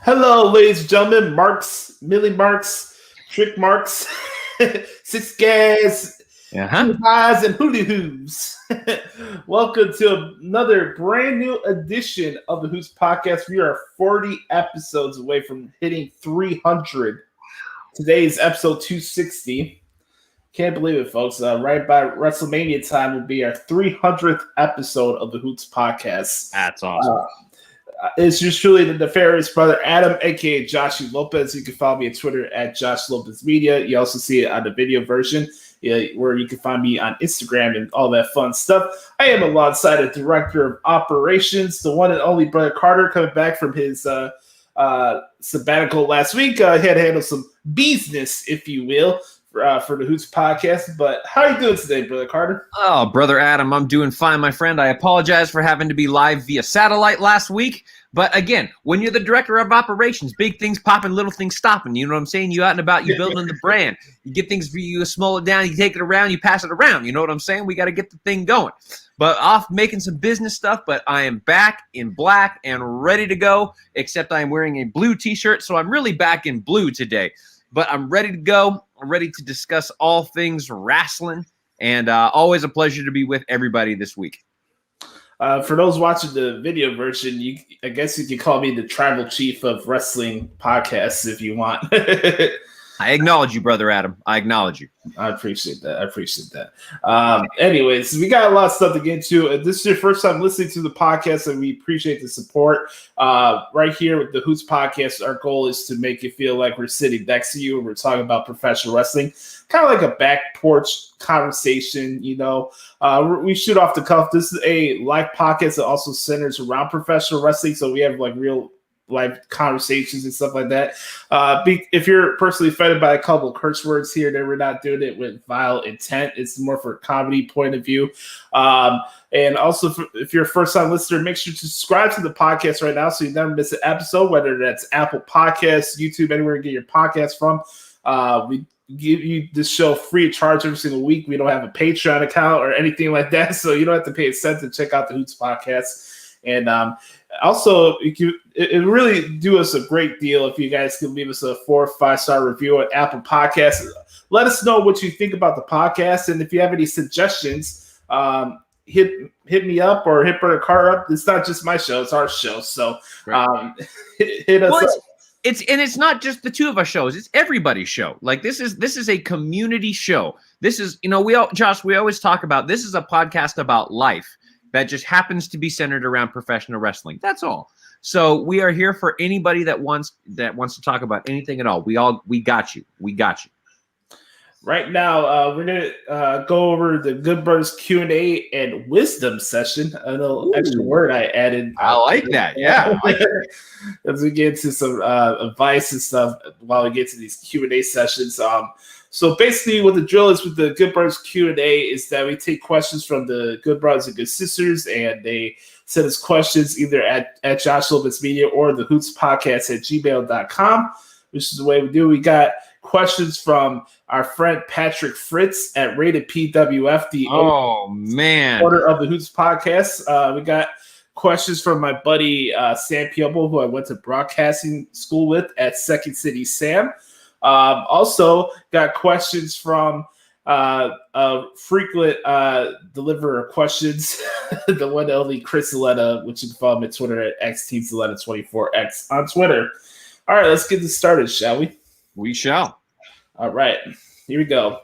Hello, ladies and gentlemen, Marks, Millie Marks, Trick Marks, Six Gas, Two Highs, and Hootie Hoos. Welcome to another brand new edition of the Hoots Podcast. We are 40 episodes away from hitting 300. Today's episode 260. Can't believe it, folks. Right by WrestleMania time will be our 300th episode of the Hoots Podcast. That's awesome. It's just truly the nefarious brother Adam, aka Joshie Lopez. You can follow me on Twitter at Josh Lopez Media. You also see it on the video version, where you can find me on Instagram and all that fun stuff. I am alongside a director of operations, the one and only brother Carter, coming back from his sabbatical last week. He had to handle some business, if you will, for the Hoots Podcast. But how are you doing today, brother Carter? Oh, brother Adam, I'm doing fine, my friend. I apologize for having to be live via satellite last week. But again, when you're the director of operations, big things popping, little things stopping. You know what I'm saying? You out and about, you building the brand. You get things, you small it down, you take it around, you pass it around. You know what I'm saying? We got to get the thing going. But off making some business stuff, but I am back in black and ready to go, except I am wearing a blue t-shirt, so I'm really back in blue today. But I'm ready to go. I'm ready to discuss all things wrestling, and always a pleasure to be with everybody this week. For those watching the video version, I guess you could call me the tribal chief of wrestling podcasts if you want. I acknowledge you, brother Adam. I acknowledge you. I appreciate that. Anyways, we got a lot of stuff to get into. If this is your first time listening to the podcast, and we appreciate the support. Right here with the Hoots Podcast, our goal is to make it feel like we're sitting next to you and we're talking about professional wrestling. Kind of like a back porch conversation, you know. We shoot off the cuff. This is a live podcast that also centers around professional wrestling, so we have like real live conversations and stuff like that. If you're personally offended by a couple of curse words here, then we're not doing it with vile intent. It's more for a comedy point of view. And also, if you're a first-time listener, make sure to subscribe to the podcast right now so you never miss an episode, whether that's Apple Podcasts, YouTube, anywhere you get your podcast from. We give you this show free of charge every single week. We don't have a Patreon account or anything like that, so you don't have to pay a cent to check out the Hoots Podcast. And also, it really do us a great deal if you guys can leave us a 4 or 5 star review on Apple Podcasts. Let us know what you think about the podcast, and if you have any suggestions, hit me up or hit Brother Carter up. It's not just my show; it's our show. So hit us up. It's not just the two of us shows; it's everybody's show. Like this is a community show. This is, you know, Josh, we always talk about this is a podcast about life that just happens to be centered around professional wrestling. That's all. So we are here for anybody that wants to talk about anything at all. We got you. We got you. Right now, we're gonna go over the Good Brothers Q&A and wisdom session. A little extra word I added. I like that. Yeah. As we get into some advice and stuff while we get to these Q&A sessions. So basically, what the drill is with the Good Brothers Q&A is that we take questions from the Good Brothers and Good Sisters, and they send us questions either at Josh Lopez Media or the Hoots Podcast at gmail.com, which is the way we do. We got questions from our friend Patrick Fritz at Rated PWF, the order of the Hoots Podcast. We got questions from my buddy Sam Piobo, who I went to broadcasting school with at Second City Sam. Also got questions from frequent deliverer of questions, the one and only Chris Zaletta, which you can follow me on Twitter at XTZaletta24X on Twitter. All right, let's get this started, shall we? We shall. All right, here we go.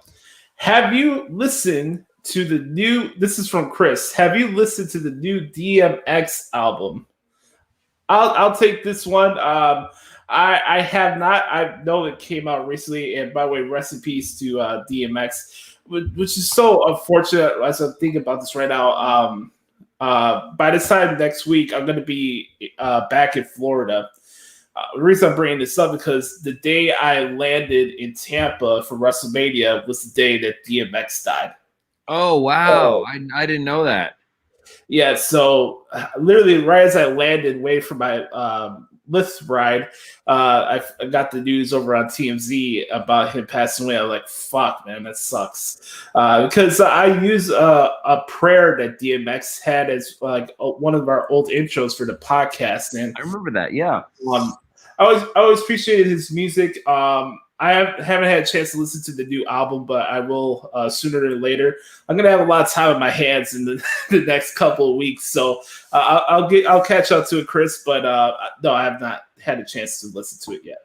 Have you listened to the new, this is from Chris, have you listened to the new DMX album? I'll take this one. I have not. I know it came out recently, and by the way, rest in peace to DMX, which is so unfortunate as I'm thinking about this right now. By this time next week, I'm going to be back in Florida. The reason I'm bringing this up because the day I landed in Tampa for WrestleMania was the day that DMX died. Oh, wow. I didn't know that. Yeah, so literally right as I landed, waiting for my Lyft ride, I got the news over on TMZ about him passing away. I'm like, fuck, man, that sucks. Because I use a prayer that DMX had as like one of our old intros for the podcast. And I remember that, yeah. I always appreciated his music. Haven't had a chance to listen to the new album, but I will sooner or later. I'm gonna have a lot of time in my hands in the next couple of weeks, so I'll catch up to it, Chris. But no, I have not had a chance to listen to it yet.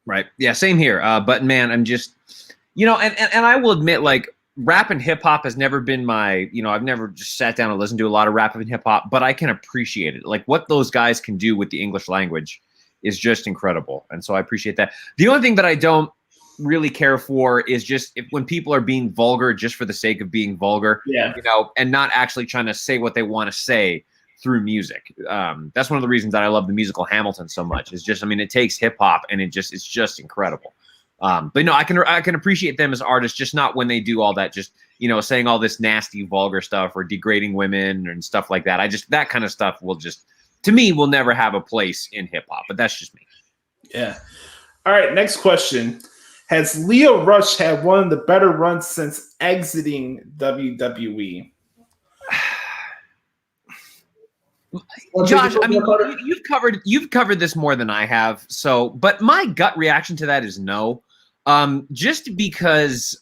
Right? Yeah, same here. But man, I'm just, and I will admit, like, rap and hip hop has never been my, I've never just sat down and listened to a lot of rap and hip hop, but I can appreciate it. Like what those guys can do with the English language is just incredible. And so I appreciate that. The only thing that I don't really care for is just when people are being vulgar just for the sake of being vulgar, and not actually trying to say what they want to say through music. That's one of the reasons that I love the musical Hamilton so much. It's just, it takes hip hop and it's just incredible. But no, I can appreciate them as artists, just not when they do all that, just, saying all this nasty, vulgar stuff or degrading women and stuff like that. That kind of stuff to me, will never have a place in hip hop, but that's just me. Yeah. All right. Next question. Has Lio Rush had one of the better runs since exiting WWE? Josh, you've covered this more than I have. But my gut reaction to that is no. Just because,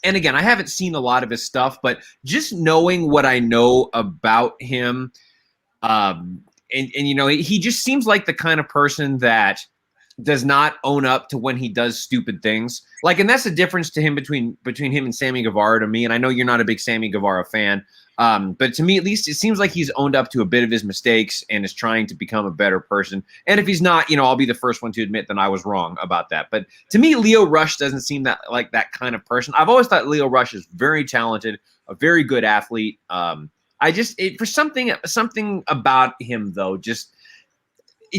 and again, I haven't seen a lot of his stuff, but just knowing what I know about him, he just seems like the kind of person that does not own up to when he does stupid things. Like, and that's the difference to him between him and Sammy Guevara to me. And I know you're not a big Sammy Guevara fan, but to me, at least, it seems like he's owned up to a bit of his mistakes and is trying to become a better person. And if he's not, I'll be the first one to admit that I was wrong about that. But to me, Lio Rush doesn't seem like that kind of person. I've always thought Lio Rush is very talented, a very good athlete. For something about him though, it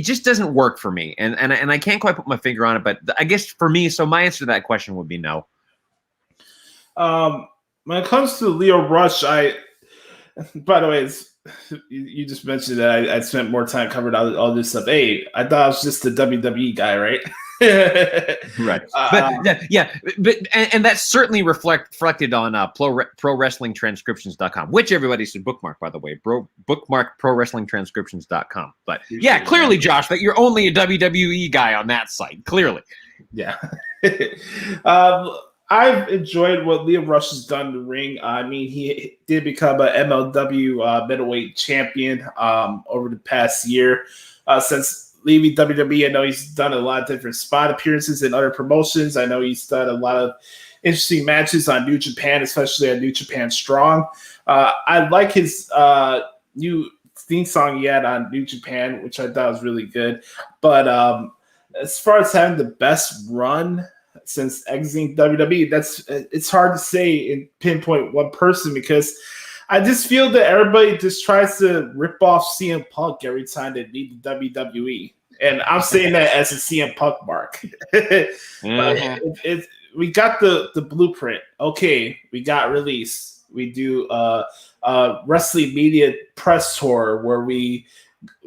just doesn't work for me, and I can't quite put my finger on it. But I guess for me, so my answer to that question would be no. When it comes to Lio Rush, by the way, you just mentioned that I spent more time covering all this stuff. Hey, I thought I was just a WWE guy, right? Right. But that's certainly reflected on ProWrestlingTranscriptions.com, which everybody should bookmark, by the way. Bookmark ProWrestlingTranscriptions.com. But yeah, clearly, Josh, that you're only a WWE guy on that site. Clearly. Yeah. I've enjoyed what Lio Rush has done in the ring. He did become a MLW middleweight champion over the past year. Since leaving WWE, I know he's done a lot of different spot appearances in other promotions. I know he's done a lot of interesting matches on New Japan, especially on New Japan Strong. I like his new theme song he had on New Japan, which I thought was really good. But as far as having the best run since exiting WWE, it's hard to say and pinpoint one person, because I just feel that everybody just tries to rip off CM Punk every time they leave the WWE. And I'm saying that as a CM Punk mark. We got the blueprint. Okay, we got release. We do wrestling media press tour where we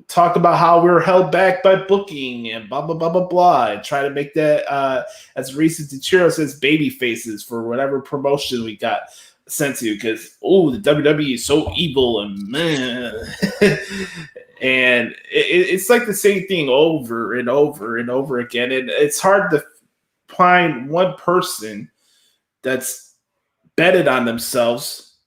talk about how we were held back by booking and blah, blah, blah, blah, blah. And try to make that as recent to Churros as baby faces for whatever promotion we got sent to, because the WWE is so evil and man. And it's like the same thing over and over and over again. And it's hard to find one person that's betted on themselves,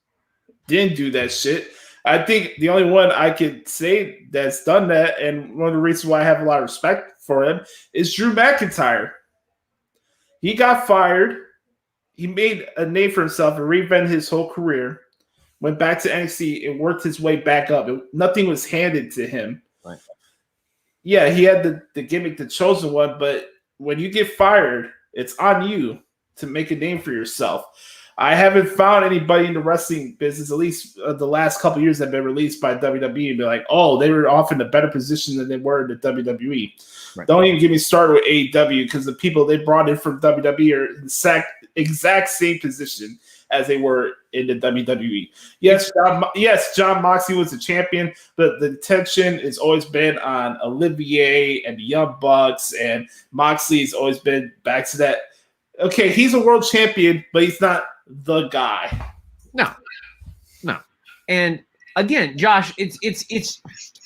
didn't do that shit. I think the only one I could say that's done that, and one of the reasons why I have a lot of respect for him, is Drew McIntyre. He got fired. He made a name for himself and reinvented his whole career. Went back to NXT and worked his way back up. Nothing was handed to him. Right. Yeah, he had the gimmick, the chosen one, but when you get fired, it's on you to make a name for yourself. I haven't found anybody in the wrestling business, at least the last couple of years, that have been released by WWE and be like, they were off in a better position than they were in the WWE. Right. Don't even get me started with AEW, because the people they brought in from WWE are in the exact same position as they were in the WWE. Yes, John Moxley was the champion, but the attention has always been on Olivier and the Young Bucks, and Moxley's always been back to that. Okay, he's a world champion, but he's not the guy. No. And again, Josh, it's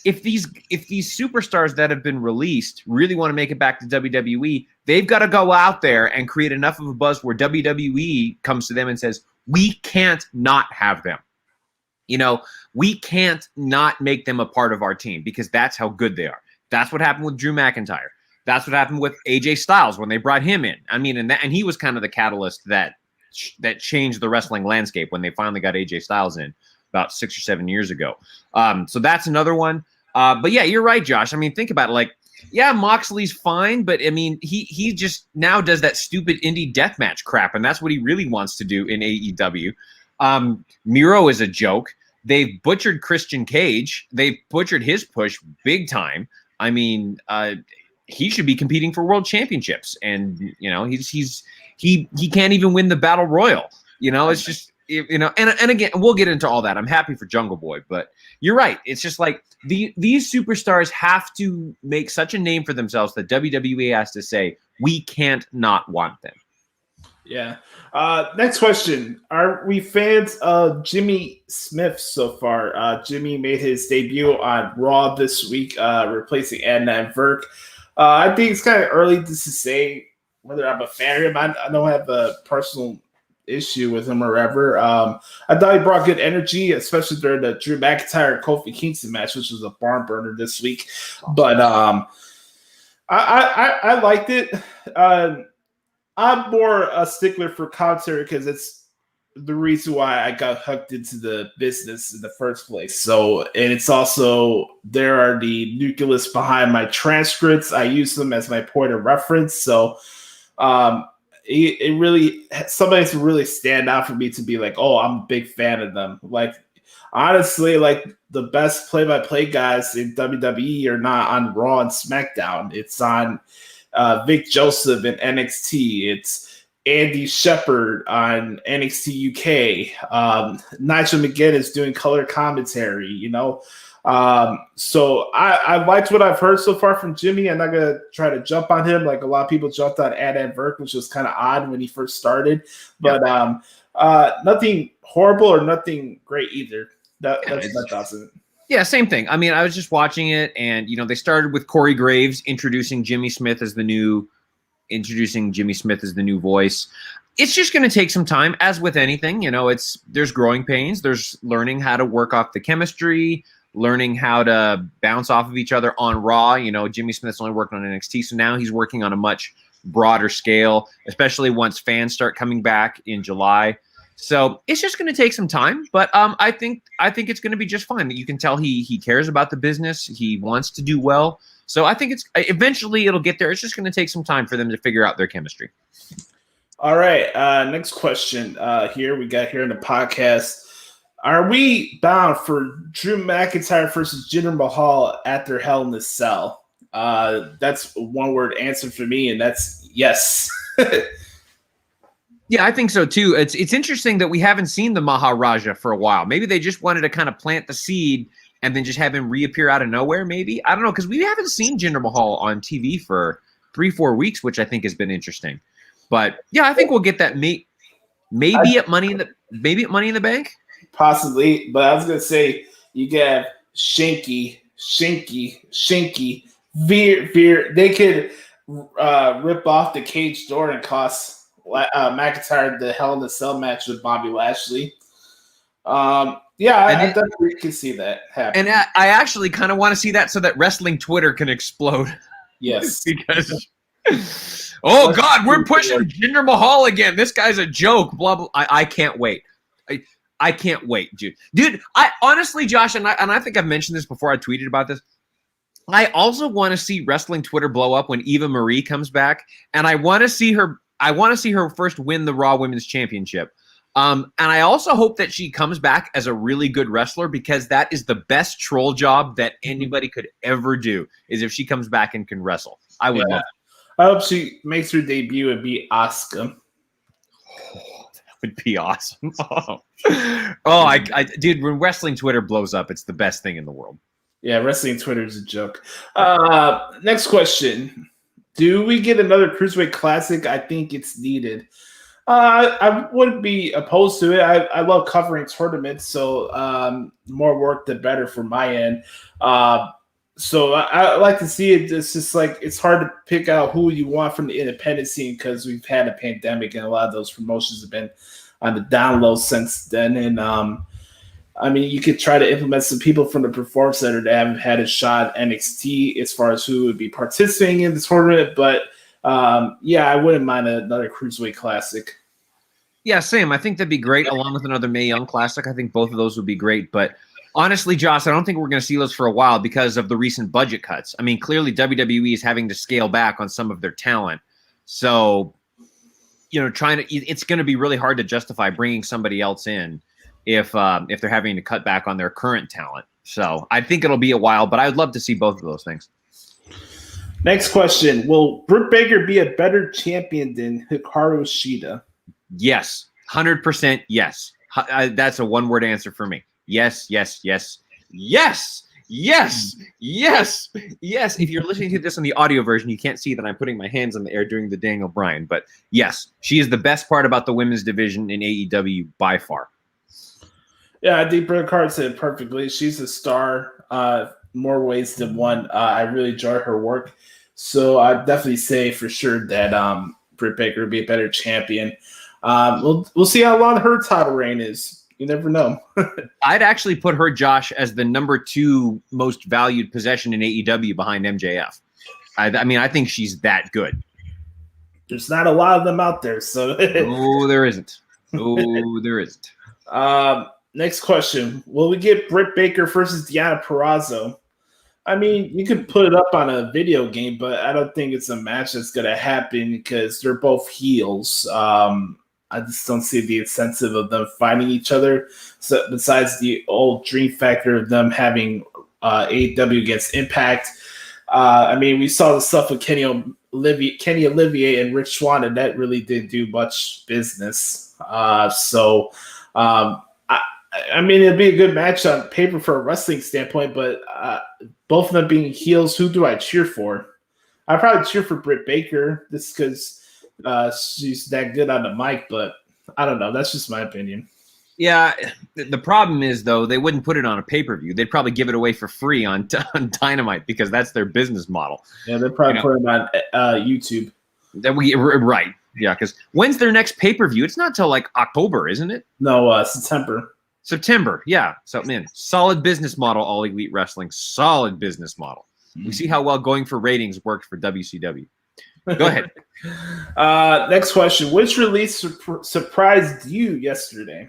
if these superstars that have been released really want to make it back to WWE, they've got to go out there and create enough of a buzz where WWE comes to them and says, we can't not have them. You know, we can't not make them a part of our team because that's how good they are. That's what happened with Drew McIntyre. That's what happened with AJ Styles when they brought him in. I mean, and he was kind of the catalyst that changed the wrestling landscape when they finally got AJ Styles in about 6 or 7 years ago. So that's another one. But yeah, you're right, Josh. I mean, think about it. Like, yeah, Moxley's fine, but I mean, he just now does that stupid indie deathmatch crap, and that's what he really wants to do in AEW. Miro is a joke. They've butchered Christian Cage. They've butchered his push big time. I mean, he should be competing for world championships, and you know, he can't even win the battle royal. You know, it's just, you know, and again, we'll get into all that. I'm happy for Jungle Boy, but you're right. It's just like these superstars have to make such a name for themselves that WWE has to say, we can't not want them. Yeah. Next question. Are we fans of Jimmy Smith so far? Jimmy made his debut on Raw this week, replacing Adnan Virk. I think it's kind of early to say whether I'm a fan of him. I don't have a personal issue with him or ever. I thought he brought good energy, especially during the Drew McIntyre Kofi Kingston match, which was a barn burner this week. But I liked it. I'm more a stickler for commentary because it's the reason why I got hooked into the business in the first place. So, and it's also, there are the nucleus behind my transcripts. I use them as my point of reference. So, it really, somebody has to really stand out for me to be like, oh, I'm a big fan of them. Like, honestly, like the best play-by-play guys in WWE are not on Raw and SmackDown. It's on Vic Joseph in NXT. It's Andy Shepherd on NXT UK. Nigel McGuinness doing color commentary, you know. So I liked what I've heard so far from Jimmy. I'm not going to try to jump on him like a lot of people jumped on Adnan Virk, which was kind of odd when he first started. But nothing horrible or nothing great either. That's my thoughts on it. Yeah, same thing. I mean, I was just watching it, and you know, they started with Corey Graves introducing Jimmy Smith as the new voice. It's just going to take some time, as with anything. You know, there's growing pains. There's learning how to work off the chemistry, learning how to bounce off of each other on Raw. You know, Jimmy Smith's only working on NXT, so now he's working on a much broader scale, especially once fans start coming back in July. So it's just going to take some time, but I think it's going to be just fine. You can tell he cares about the business. He wants to do well. So I think eventually it'll get there. It's just going to take some time for them to figure out their chemistry. All right. Next question here we got here in the podcast. Are we bound for Drew McIntyre versus Jinder Mahal at their Hell in a Cell? That's a one-word answer for me, and that's yes. Yeah, I think so too. It's interesting that we haven't seen the Maharaja for a while. Maybe they just wanted to kind of plant the seed and then just have him reappear out of nowhere. Maybe, I don't know, because we haven't seen Jinder Mahal on TV for 3-4 weeks, which I think has been interesting. But yeah, I think we'll get that maybe at Money in the Bank. Possibly, but I was gonna say you get Shanky, Veer. They could rip off the cage door and cost McIntyre the Hell in a Cell match with Bobby Lashley. I definitely can see that happen. And I actually kind of want to see that so that wrestling Twitter can explode. Yes, because oh god, we're pushing Jinder Mahal again. This guy's a joke. Blah blah. I can't wait. I can't wait, dude. I honestly, Josh, and I think I've mentioned this before. I tweeted about this. I also want to see wrestling Twitter blow up when Eva Marie comes back, and I want to see her first win the Raw Women's Championship. And I also hope that she comes back as a really good wrestler, because that is the best troll job that anybody could ever do, is if she comes back and can wrestle. I would love it. I hope she makes her debut and beat Asuka. Oh, that would be awesome. Dude, when wrestling Twitter blows up, it's the best thing in the world. Yeah, wrestling Twitter is a joke. Next question. Do we get another Cruiserweight Classic? I think it's needed. I wouldn't be opposed to it. I love covering tournaments, so more work the better for my end. So I like to see it. It's just like it's hard to pick out who you want from the independent scene because we've had a pandemic and a lot of those promotions have been on the down low since then. And I mean, you could try to implement some people from the Performance Center that haven't had a shot at NXT as far as who would be participating in the tournament. But yeah, I wouldn't mind another Cruiserweight Classic. Yeah, same. I think that'd be great, along with another Mae Young Classic. I think both of those would be great. But honestly, Josh, I don't think we're going to see those for a while because of the recent budget cuts. I mean, clearly WWE is having to scale back on some of their talent. So, it's going to be really hard to justify bringing somebody else in if they're having to cut back on their current talent. So I think it'll be a while, but I'd love to see both of those things. Next question. Will Britt Baker be a better champion than Hikaru Shida? Yes. 100% yes. That's a one-word answer for me. Yes, yes, yes, yes, yes, yes, yes. If you're listening to this on the audio version, you can't see that I'm putting my hands in the air doing the Daniel Bryan. But yes, she is the best part about the women's division in AEW by far. Yeah, I think Britt Baker said it perfectly. She's a star, more ways than one. I really enjoy her work. So I'd definitely say for sure that Britt Baker would be a better champion. We'll see how long her title reign is. You never know. I'd actually put her, Josh, as the number 2 most valued possession in AEW behind MJF. I mean, I think she's that good. There's not a lot of them out there, so. Oh, there isn't. Oh, there isn't. Next question. Will we get Britt Baker versus Deonna Purrazzo? I mean, you could put it up on a video game, but I don't think it's a match that's going to happen because they're both heels. I just don't see the incentive of them fighting each other. So besides the old dream factor of them having AEW against Impact. I mean, we saw the stuff with Kenny Olivier and Rich Swann, and that really didn't do much business. I mean, it'd be a good match on paper for a wrestling standpoint, but both of them being heels, who do I cheer for? I'd probably cheer for Britt Baker just because she's that good on the mic, but I don't know. That's just my opinion. Yeah, the problem is, though, they wouldn't put it on a pay-per-view. They'd probably give it away for free on Dynamite because that's their business model. Yeah, they'd probably put it on YouTube. Right. Yeah, because when's their next pay-per-view? It's not till like October, isn't it? No, September. Yeah. So, man, solid business model, All Elite Wrestling. Solid business model. We see how well going for ratings worked for WCW. Go ahead. Next question. Which release surprised you yesterday?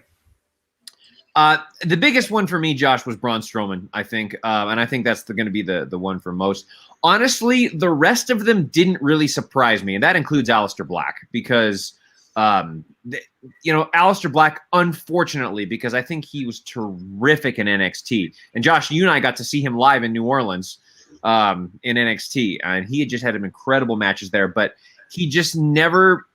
The biggest one for me, Josh, was Braun Strowman, I think. And I think that's going to be the one for most. Honestly, the rest of them didn't really surprise me. And that includes Aleister Black because, Aleister Black, unfortunately, because I think he was terrific in NXT. And Josh, you and I got to see him live in New Orleans in NXT. And he had just had incredible matches there. But he just never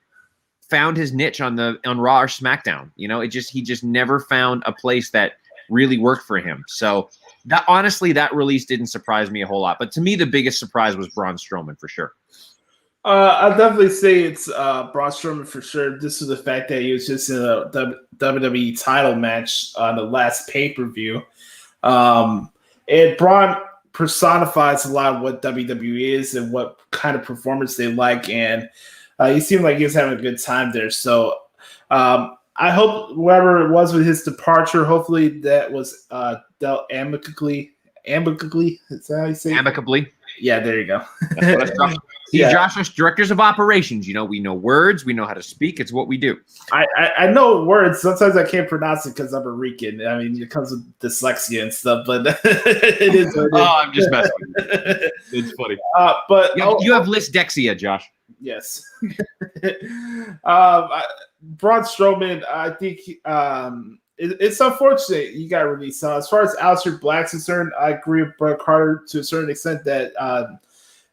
found his niche on Raw or SmackDown. He just never found a place that really worked for him. So that release didn't surprise me a whole lot. But to me, the biggest surprise was Braun Strowman for sure. I'll definitely say it's Braun Strowman for sure. This is the fact that he was just in a WWE title match on the last pay-per-view. And Braun personifies a lot of what WWE is and what kind of performance they like. And he seemed like he was having a good time there. So I hope whoever it was with his departure, hopefully that was dealt amicably. Is that how you say it? Amicably. Yeah, there you go. Josh, us directors of operations, we know words, we know how to speak. It's what we do. I know words. Sometimes I can't pronounce it because I'm a Rican. I mean, it comes with dyslexia and stuff, but it is what it is. Oh, I'm just messing with you. It's funny. But you have dyslexia, Josh. Yes. Braun Strowman, I think it's unfortunate you got released. As far as Aleister Black's concerned, I agree with Bret Carter to a certain extent that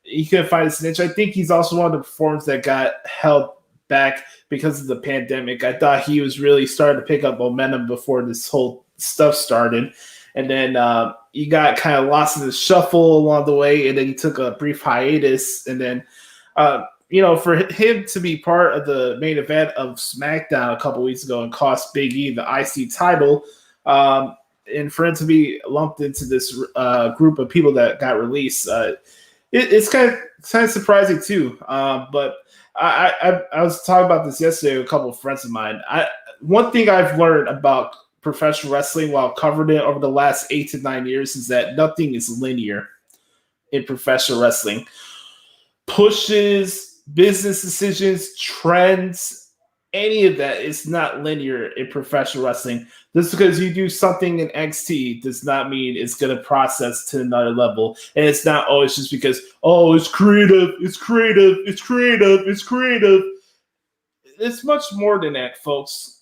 he couldn't find his niche. I think he's also one of the performers that got held back because of the pandemic. I thought he was really starting to pick up momentum before this whole stuff started. And then he got kind of lost in the shuffle along the way, and then he took a brief hiatus. And then for him to be part of the main event of SmackDown a couple weeks ago and cost Big E the IC title, and for him to be lumped into this group of people that got released, it's kind of surprising too. But I was talking about this yesterday with a couple of friends of mine. One thing I've learned about professional wrestling while covering it over the last 8 to 9 years is that nothing is linear in professional wrestling. Pushes, business decisions, trends, any of that is not linear in professional wrestling. Just because you do something in XT does not mean it's going to process to another level. And it's not always just because, it's creative, it's creative, it's creative, it's creative. It's much more than that, folks.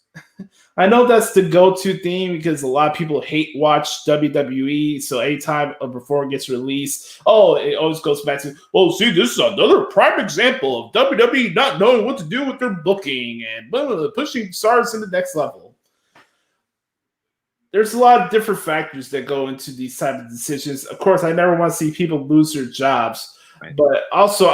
I know that's the go-to theme because a lot of people hate watch WWE. So anytime before it gets released, it always goes back to, see, this is another prime example of WWE not knowing what to do with their booking and pushing stars to the next level. There's a lot of different factors that go into these type of decisions. Of course, I never want to see people lose their jobs, right. But also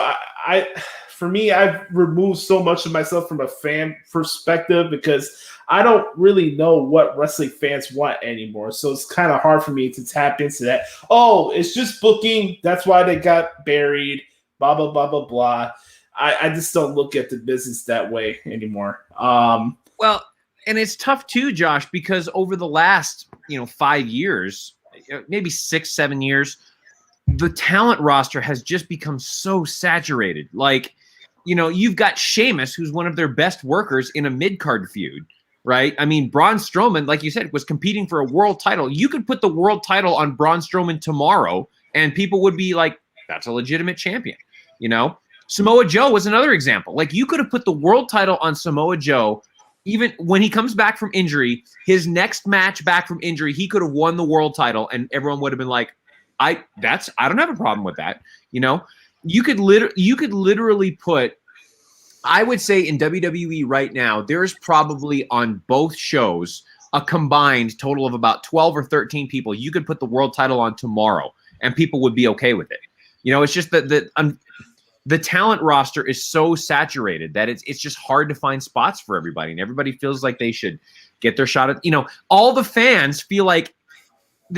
for me, I've removed so much of myself from a fan perspective because I don't really know what wrestling fans want anymore. So it's kind of hard for me to tap into that. It's just booking. That's why they got buried, blah, blah, blah, blah, blah. I just don't look at the business that way anymore. Well, and it's tough too, Josh, because over the last, 5 years, maybe 6, 7 years, the talent roster has just become so saturated. Like, you've got Sheamus, who's one of their best workers in a mid-card feud, right? I mean, Braun Strowman, like you said, was competing for a world title. You could put the world title on Braun Strowman tomorrow, and people would be like, that's a legitimate champion, Samoa Joe was another example. Like, you could have put the world title on Samoa Joe. Even when he comes back from injury, his next match back from injury, he could have won the world title, and everyone would have been like, I don't have a problem with that. You could literally put, I would say in WWE right now, there's probably on both shows a combined total of about 12 or 13 people you could put the world title on tomorrow, and people would be okay with it. It's just that the talent roster is so saturated that it's just hard to find spots for everybody, and everybody feels like they should get their shot at. All the fans feel like,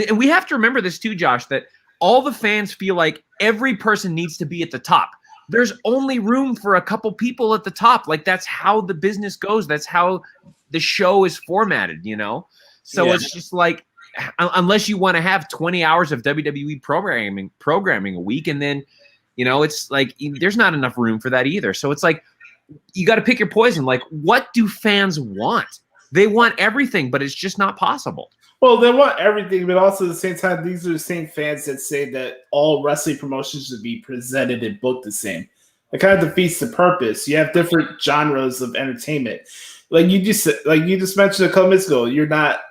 and we have to remember this too, Josh, that all the fans feel like every person needs to be at the top. There's only room for a couple people at the top. Like, that's how the business goes. That's how the show is formatted, So It's just like, unless you want to have 20 hours of WWE programming a week, and then, it's like there's not enough room for that either. So it's like you got to pick your poison. Like, what do fans want? They want everything, but it's just not possible. Well, they want everything, but also at the same time, these are the same fans that say that all wrestling promotions should be presented and booked the same. It kind of defeats the purpose. You have different genres of entertainment. Like you just mentioned a couple minutes ago, you're not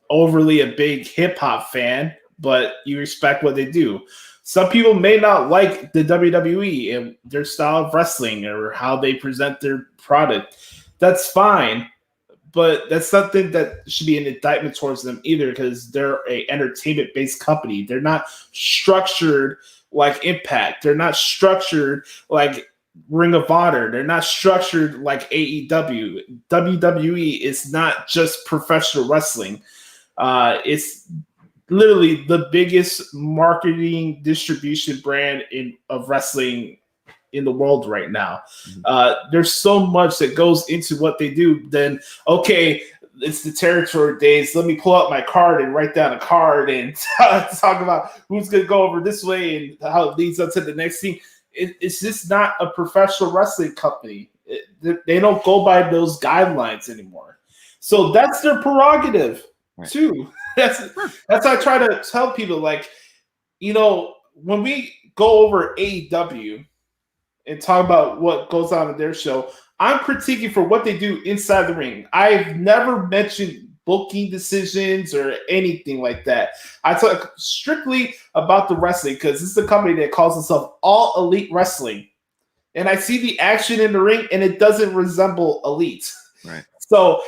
overly a big hip hop fan, but you respect what they do. Some people may not like the WWE and their style of wrestling or how they present their product. That's fine. But that's something that should be an indictment towards them either, because they're an entertainment-based company. They're not structured like Impact. They're not structured like Ring of Honor. They're not structured like AEW. WWE is not just professional wrestling. It's literally the biggest marketing distribution brand of wrestling in the world right now. There's so much that goes into what they do. Then, okay, it's the territory days. Let me pull out my card and write down a card and talk about who's going to go over this way and how it leads up to the next thing. It's just not a professional wrestling company. They don't go by those guidelines anymore. So that's their prerogative too. That's I try to tell people, like, when we go over AEW and talk about what goes on in their show, I'm critiquing for what they do inside the ring. I've never mentioned booking decisions or anything like that. I talk strictly about the wrestling because this is a company that calls itself All Elite Wrestling. And I see the action in the ring, and it doesn't resemble elite. Right. So,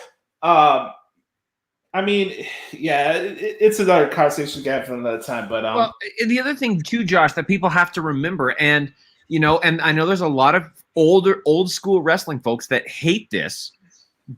it's another conversation we can have for another time. But well, the other thing too, Josh, that people have to remember, and And I know there's a lot of old school wrestling folks that hate this,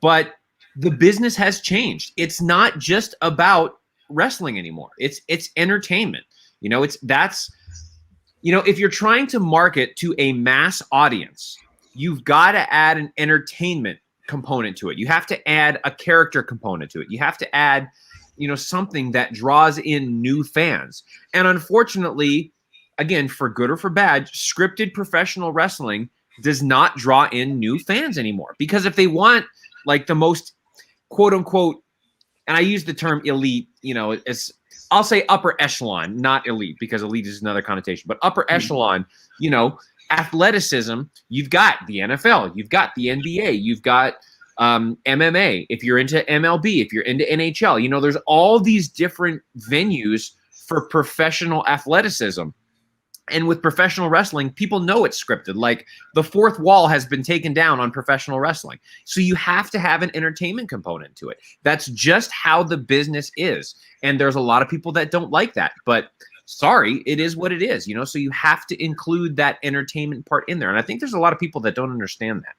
but the business has changed. It's not just about wrestling anymore. It's entertainment. If you're trying to market to a mass audience, you've got to add an entertainment component to it. You have to add a character component to it. You have to add, something that draws in new fans. And unfortunately, again, for good or for bad, scripted professional wrestling does not draw in new fans anymore. Because if they want like the most quote unquote, and I use the term elite, as I'll say upper echelon, not elite, because elite is another connotation, but upper echelon, athleticism, you've got the NFL, you've got the NBA, you've got MMA, if you're into MLB, if you're into NHL, there's all these different venues for professional athleticism. And with professional wrestling, people know it's scripted. Like the fourth wall has been taken down on professional wrestling. So you have to have an entertainment component to it. That's just how the business is. And there's a lot of people that don't like that. But sorry, it is what it is, so you have to include that entertainment part in there. And I think there's a lot of people that don't understand that.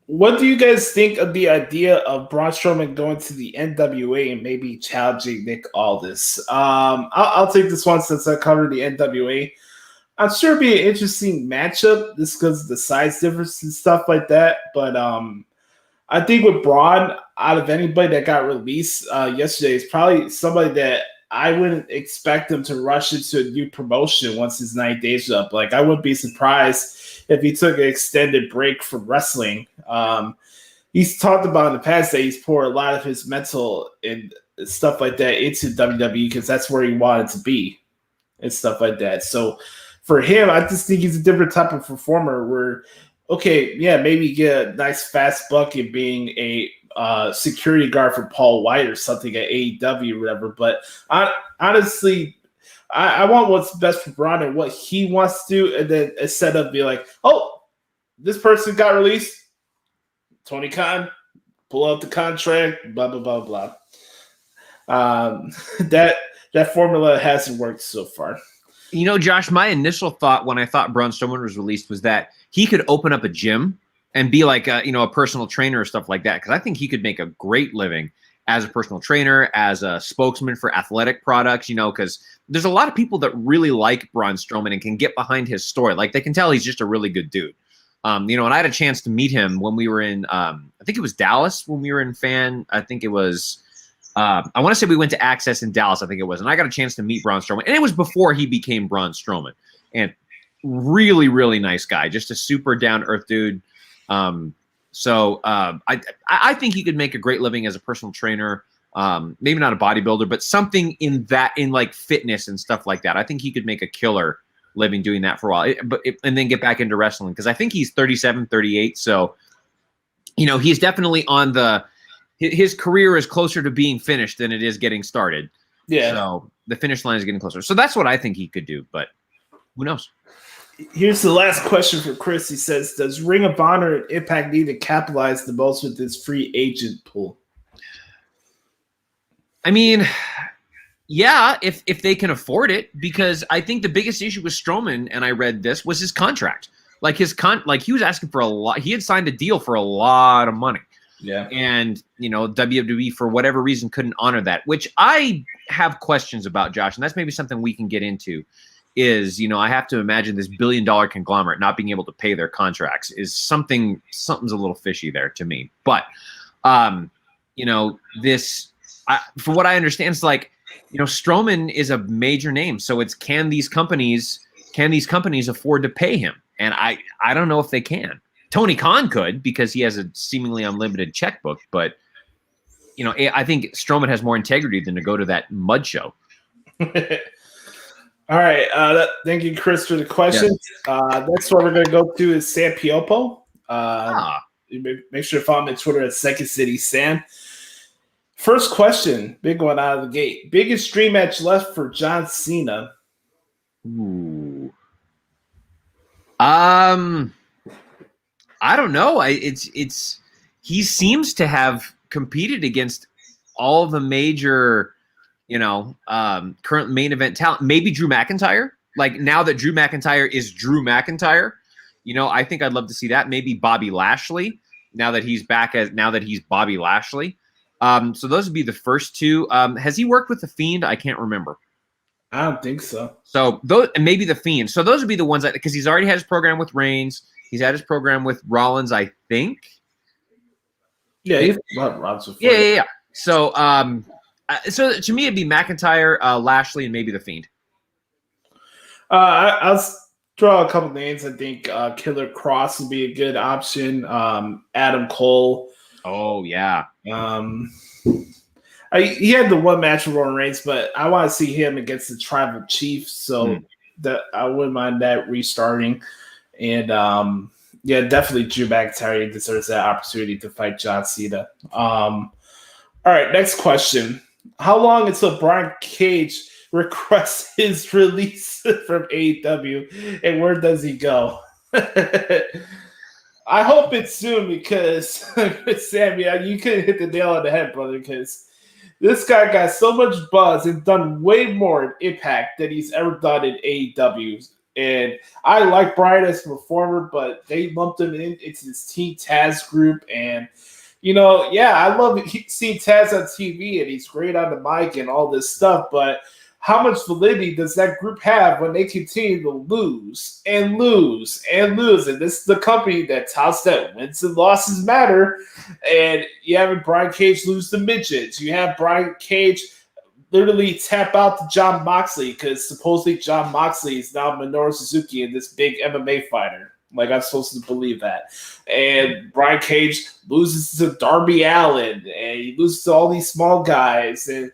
What do you guys think of the idea of Braun Strowman going to the NWA and maybe challenging Nick Aldis? I'll take this one since I covered the NWA. I'm sure it'd be an interesting matchup just because of the size difference and stuff like that. But I think with Braun, out of anybody that got released yesterday, is probably somebody that I wouldn't expect him to rush into a new promotion once his 9 days are up. Like, I wouldn't be surprised if he took an extended break from wrestling. He's talked about in the past that he's poured a lot of his mental and stuff like that into WWE because that's where he wanted to be and stuff like that. So for him, I just think he's a different type of performer where, okay, yeah, maybe get a nice fast buck in being a security guard for Paul White or something at AEW or whatever. But honestly, I want what's best for Braun and what he wants to do, and then instead of be like, oh, this person got released, Tony Khan, pull out the contract, blah blah blah blah. That formula hasn't worked so far. Josh, my initial thought when I thought Braun Strowman was released was that he could open up a gym and be like a personal trainer or stuff like that, because I think he could make a great living as a personal trainer, as a spokesman for athletic products, because there's a lot of people that really like Braun Strowman and can get behind his story. Like, they can tell he's just a really good dude. And I had a chance to meet him when we were in, I think it was Dallas when we were in Fan. I think it was, I want to say we went to Access in Dallas, I think it was. And I got a chance to meet Braun Strowman. And it was before he became Braun Strowman. And really, really nice guy. Just a super down-to-earth dude. So I think he could make a great living as a personal trainer. Maybe not a bodybuilder, but something in like fitness and stuff like that. I think he could make a killer living doing that for a while, and then get back into wrestling. Cause I think he's 37, 38. So, he's definitely on his career is closer to being finished than it is getting started. Yeah. So the finish line is getting closer. So that's what I think he could do, but who knows? Here's the last question for Chris. He says, does Ring of Honor and Impact need to capitalize the most with this free agent pool? I mean, yeah, if they can afford it, because I think the biggest issue with Strowman, and I read this, was his contract. Like he was asking for a lot. He had signed a deal for a lot of money. Yeah. And, WWE for whatever reason couldn't honor that, which I have questions about, Josh, and that's maybe something we can get into. Is, I have to imagine this $1 billion conglomerate not being able to pay their contracts is something's a little fishy there to me. But, for what I understand, it's like, Strowman is a major name. So it's, can these companies afford to pay him? And I don't know if they can. Tony Khan could, because he has a seemingly unlimited checkbook. But, I think Strowman has more integrity than to go to that mud show. All right. Thank you, Chris, for the question. Yes. Next one we're going to go to is Sam Piopo. Make sure to follow him on Twitter at Second City Sam. First question, big one out of the gate. Biggest dream match left for John Cena? Ooh. I don't know. He seems to have competed against all the major current main event talent. Maybe Drew McIntyre. like now that Drew McIntyre is Drew McIntyre, I think I'd love to see that. Maybe Bobby Lashley now that he's Bobby Lashley. So those would be the first two. Has he worked with the Fiend? I can't remember. I don't think so. So those, and maybe the Fiend. So those would be the ones because he's already had his program with Reigns. He's had his program with Rollins, I think. Yeah, he's Rollins before. Yeah. So, so to me, it'd be McIntyre, Lashley, and maybe the Fiend. I'll throw a couple names. I think Killer Cross would be a good option. Adam Cole. Oh yeah. He had the one match with Roman Reigns, but I want to see him against the Tribal Chief, so that I wouldn't mind that restarting. And yeah, definitely Drew McIntyre deserves that opportunity to fight John Cena. All right, next question: how long until Brian Cage requests his release from AEW, and where does he go? I hope it's soon because Sammy, you couldn't hit the nail on the head, brother, because this guy got so much buzz and done way more in Impact than he's ever done in AEW. And I like Brian as a performer, but they lumped him into this Team Taz group. And, I love seeing Taz on TV, and he's great on the mic and all this stuff. But how much validity does that group have when they continue to lose and lose and lose? And this is the company that touts that wins and losses matter. And you have Brian Cage lose to midgets. You have Brian Cage literally tap out to Jon Moxley because supposedly Jon Moxley is now Minoru Suzuki and this big MMA fighter. Like, I'm supposed to believe that. And Brian Cage loses to Darby Allin, and he loses to all these small guys. And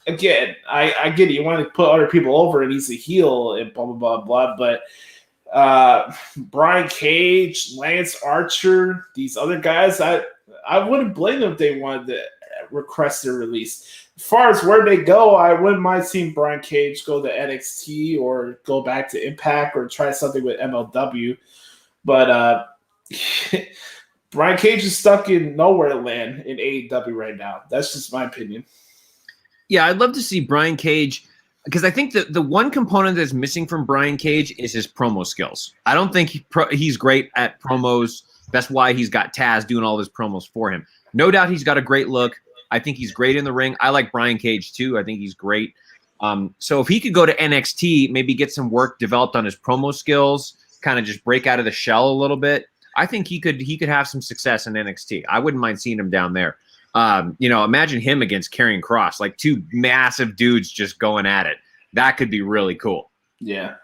again, I get it. You want to put other people over, and he's a heel, and blah, blah, blah, blah. But Brian Cage, Lance Archer, these other guys, I wouldn't blame them if they wanted to request their release. As far as where they go, I wouldn't mind seeing Brian Cage go to NXT or go back to Impact or try something with MLW. But Brian Cage is stuck in nowhere land in AEW right now. That's just my opinion. Yeah, I'd love to see Brian Cage because I think that the one component that's missing from Brian Cage is his promo skills. I don't think he's great at promos. That's why he's got Taz doing all his promos for him. No doubt he's got a great look. I think he's great in the ring. I like Brian Cage too. I think he's great. So if he could go to NXT, maybe get some work developed on his promo skills, kind of just break out of the shell a little bit, I think he could have some success in NXT. I wouldn't mind seeing him down there. Imagine him against Karrion Kross, like two massive dudes just going at it. That could be really cool. Yeah.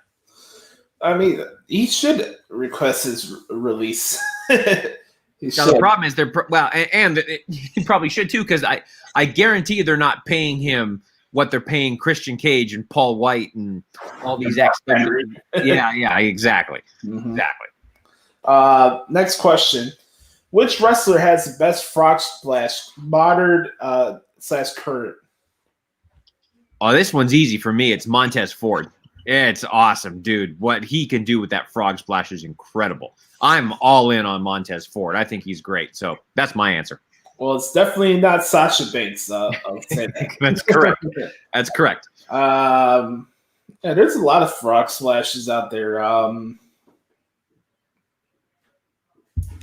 I mean, he should request his release. Now, the problem is he probably should too, because I guarantee they're not paying him what they're paying Christian Cage and Paul White and all these experts. Yeah, exactly. Mm-hmm. Exactly. Next question. Which wrestler has the best frog splash, modern / current? Oh, this one's easy for me. It's Montez Ford. It's awesome, dude. What he can do with that frog splash is incredible. I'm all in on Montez Ford. I think he's great. So that's my answer. Well, it's definitely not Sasha Banks. I'll say that. That's correct. That's correct. Yeah, there's a lot of frog splashes out there.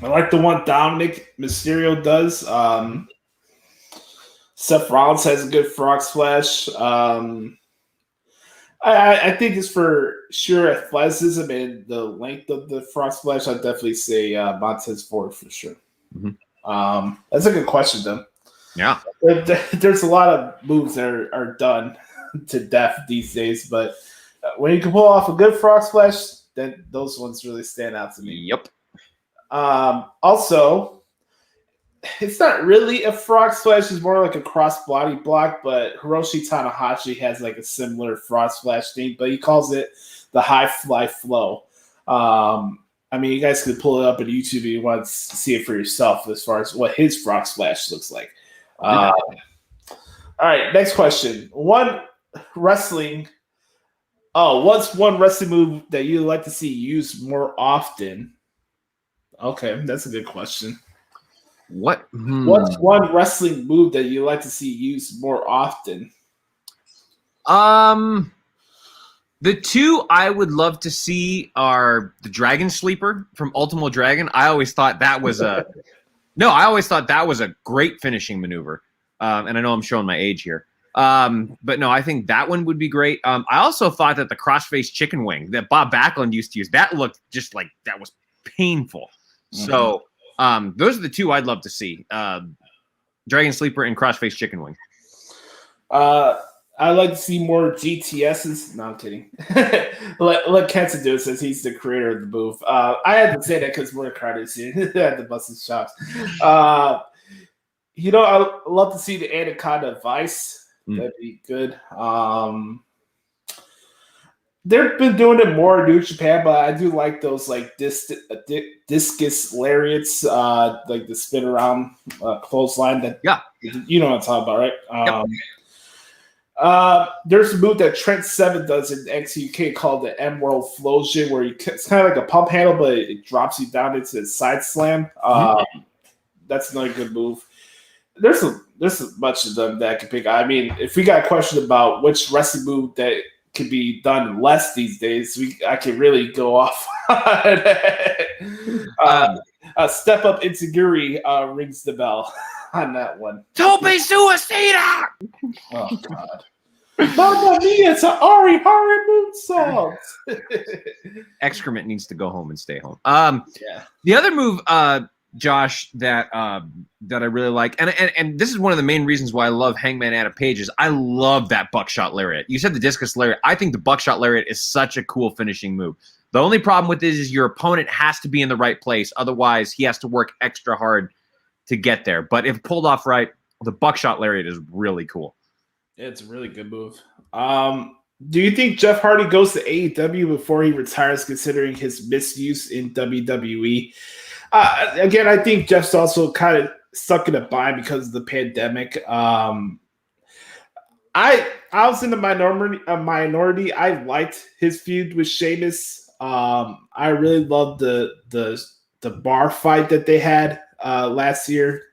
I like the one Dominic Mysterio does. Seth Rollins has a good frog splash. I think it's for sure athleticism and the length of the frog splash. I'd definitely say Montez Ford for sure. Mm-hmm. That's a good question, though. Yeah. There's a lot of moves that are done to death these days, but when you can pull off a good frog splash, then those ones really stand out to me. Yep. Also, it's not really a frog splash; it's more like a cross body block. But Hiroshi Tanahashi has like a similar frog splash thing, but he calls it the high fly flow. I mean, you guys could pull it up on YouTube if you want to see it for yourself as far as what his frog splash looks like. All right, next question. What's one wrestling move that you'd like to see used more often? Okay, that's a good question. What's one wrestling move that you like to see used more often? The two I would love to see are the Dragon Sleeper from Ultimo Dragon. I always thought that was a great finishing maneuver. And I know I'm showing my age here. But no, I think that one would be great. I also thought that the crossface chicken wing that Bob Backlund used to use, that looked just like that was painful. Mm-hmm. So those are the two I'd love to see. Dragon Sleeper and crossface chicken wing. I like to see more GTSs. No, I'm kidding. let Kenton do it since he's the creator of the move. I had to say that because Murder Carter's here. I had to bust his chops. I love to see the Anaconda Vice. That'd be good. They've been doing it more in New Japan, but I do like those like discus lariats, like the spin around clothesline. That you know what I'm talking about, right? There's a move that Trent Seven does in XUK called the Emerald Flosion, where it's kind of like a pump handle, but it drops you down into a side slam. That's another good move. There's a bunch of them that I can pick. I mean, if we got a question about which wrestling move that could be done less these days, I can really go off. Step Up Insiguri rings the bell on that one. Tope Suicida! Oh, God. Mamma mia, it's an Ari Hari moonsault. Excrement needs to go home and stay home. The other move, Josh, that I really like, and this is one of the main reasons why I love Hangman Adam Page is I love that buckshot lariat. You said the discus lariat. I think the buckshot lariat is such a cool finishing move. The only problem with this is your opponent has to be in the right place. Otherwise, he has to work extra hard to get there. But if pulled off right, the buckshot lariat is really cool. It's a really good move. Do you think Jeff Hardy goes to AEW before he retires, considering his misuse in WWE? Again, I think Jeff's also kind of stuck in a bind because of the pandemic. I was in the minority. I liked his feud with Sheamus. I really loved the bar fight that they had last year.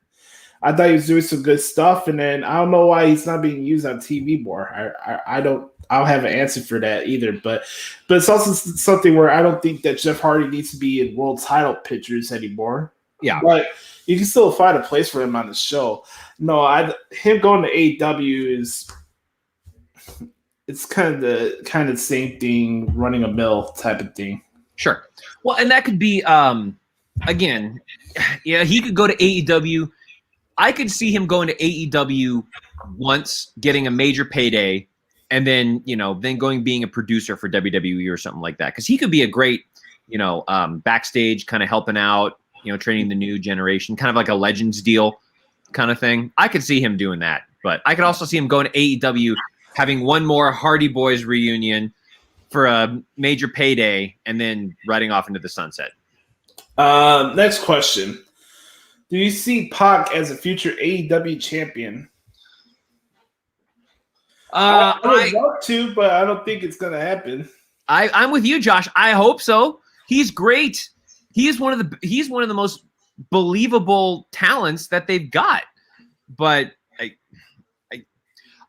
I thought he was doing some good stuff, and then I don't know why he's not being used on TV more. I don't have an answer for that either. But it's also something where I don't think that Jeff Hardy needs to be in world title pictures anymore. Yeah, but you can still find a place for him on the show. No, him going to AEW it's kind of the same thing, running a mill type of thing. Sure. Well, and that could be again, yeah, he could go to AEW. I could see him going to AEW once, getting a major payday, and then then being a producer for WWE or something like that. Because he could be a great, backstage kind of helping out, training the new generation, kind of like a Legends deal kind of thing. I could see him doing that, but I could also see him going to AEW, having one more Hardy Boys reunion for a major payday, and then riding off into the sunset. Next question. Do you see Pac as a future AEW champion? I would love to, but I don't think it's going to happen. I'm with you, Josh. I hope so. He's great. He's one of the most believable talents that they've got. But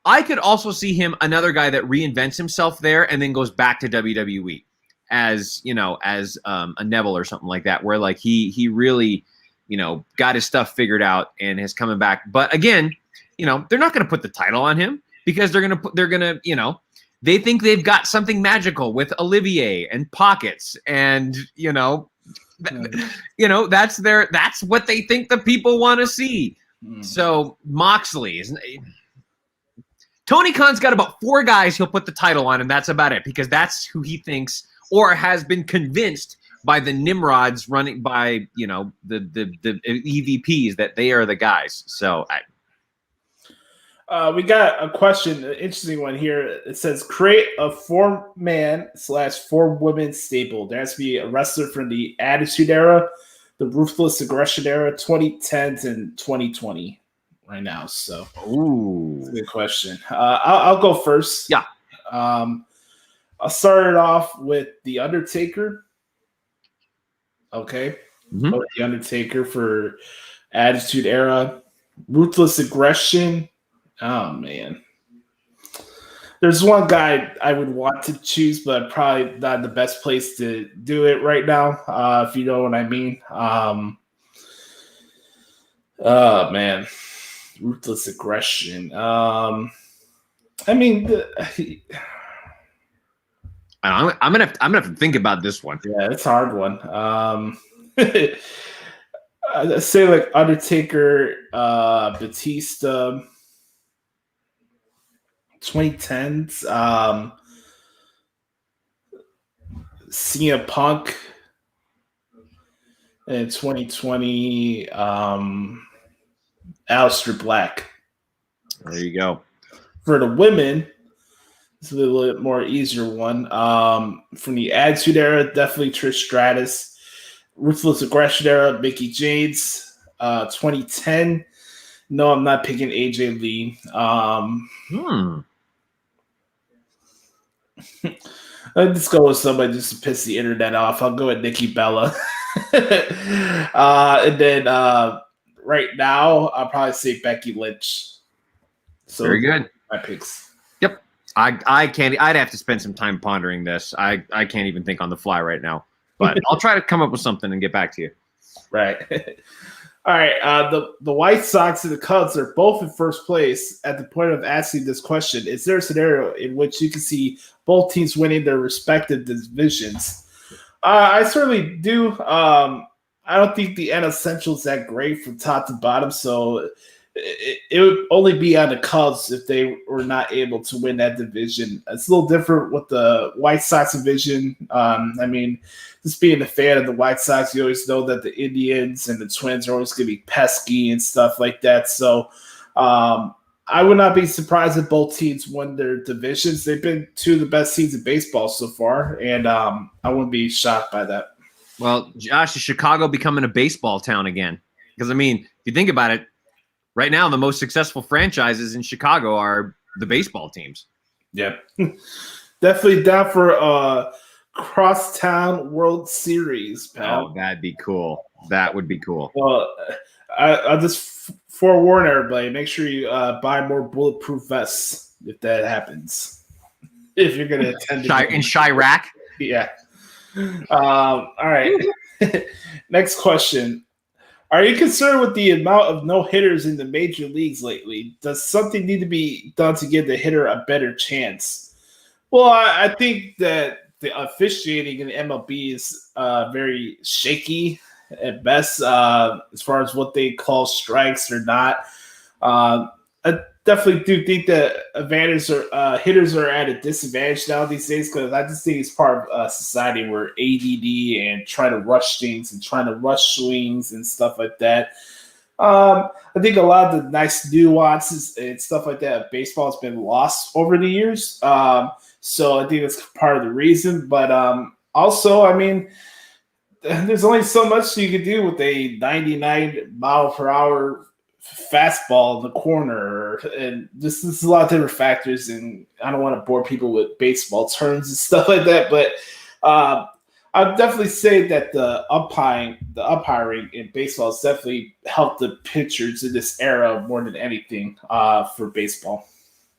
I could also see him, another guy that reinvents himself there and then goes back to WWE as a Neville or something like that, where like he really got his stuff figured out and is coming back. But again, they're not going to put the title on him because they think they've got something magical with Olivier and pockets and that's what they think the people want to see. So Moxley Tony Khan's got about 4 guys he'll put the title on, and that's about it, because that's who he thinks or has been convinced by the Nimrods running by, the EVPs that they are the guys. So we got a question, an interesting one here. It says, create a 4-man/4-woman stable. There has to be a wrestler from the Attitude Era, the Ruthless Aggression Era, 2010s and 2020 right now. So, that's a good question. I'll go first. Yeah. I'll start it off with The Undertaker. Okay. Mm-hmm. The Undertaker for Attitude Era. Ruthless Aggression. Oh, man. There's one guy I would want to choose, but probably not the best place to do it right now, if you know what I mean. Oh, man. Ruthless aggression. I mean, I'm gonna have to think about this one. yeah, it's a hard one. I'd say like Undertaker, Batista, 2010s, CM Punk, and 2020, Aleister Black. There you go. For the women, it's a little bit more easier one. From the Attitude Era, definitely Trish Stratus. Ruthless Aggression Era, Mickie James. 2010, no, I'm not picking AJ Lee. I'll just go with somebody just to piss the internet off. I'll go with Nikki Bella. And then right now, I'll probably say Becky Lynch. So very good. My picks. Yep. I can't. I'd have to spend some time pondering this. I can't even think on the fly right now. But I'll try to come up with something and get back to you. Right. All right. The White Sox and the Cubs are both in first place. At the point of asking this question, is there a scenario in which you can see both teams winning their respective divisions? I certainly do. I don't think the NL Central is that great from top to bottom, so it would only be on the Cubs if they were not able to win that division. It's a little different with the White Sox division. I mean, just being a fan of the White Sox, you always know that the Indians and the Twins are always going to be pesky and stuff like that. So I would not be surprised if both teams won their divisions. They've been two of the best teams in baseball so far, and I wouldn't be shocked by that. Well, Josh, is Chicago becoming a baseball town again? Because, I mean, if you think about it, right now the most successful franchises in Chicago are the baseball teams. Yep. Definitely down for Crosstown World Series, pal. Oh, that'd be cool. That would be cool. Well, I'll just forewarn everybody, make sure you buy more bulletproof vests if that happens. If you're going to attend in Chirac. Yeah. All right. Next question. Are you concerned with the amount of no-hitters in the major leagues lately? Does something need to be done to give the hitter a better chance? Well, I think that the officiating in the MLB is very shaky at best as far as what they call strikes or not. I definitely do think that hitters are at a disadvantage now these days because I just think it's part of society where ADD and trying to rush things and trying to rush swings and stuff like that. I think a lot of the nice nuances and stuff like that of baseball has been lost over the years. So I think that's part of the reason. But also, I mean, there's only so much you can do with a 99 mile per hour fastball in the corner, and this is a lot of different factors, and I don't want to bore people with baseball terms and stuff like that, but I'd definitely say that the umpiring in baseball has definitely helped the pitchers in this era more than anything for baseball.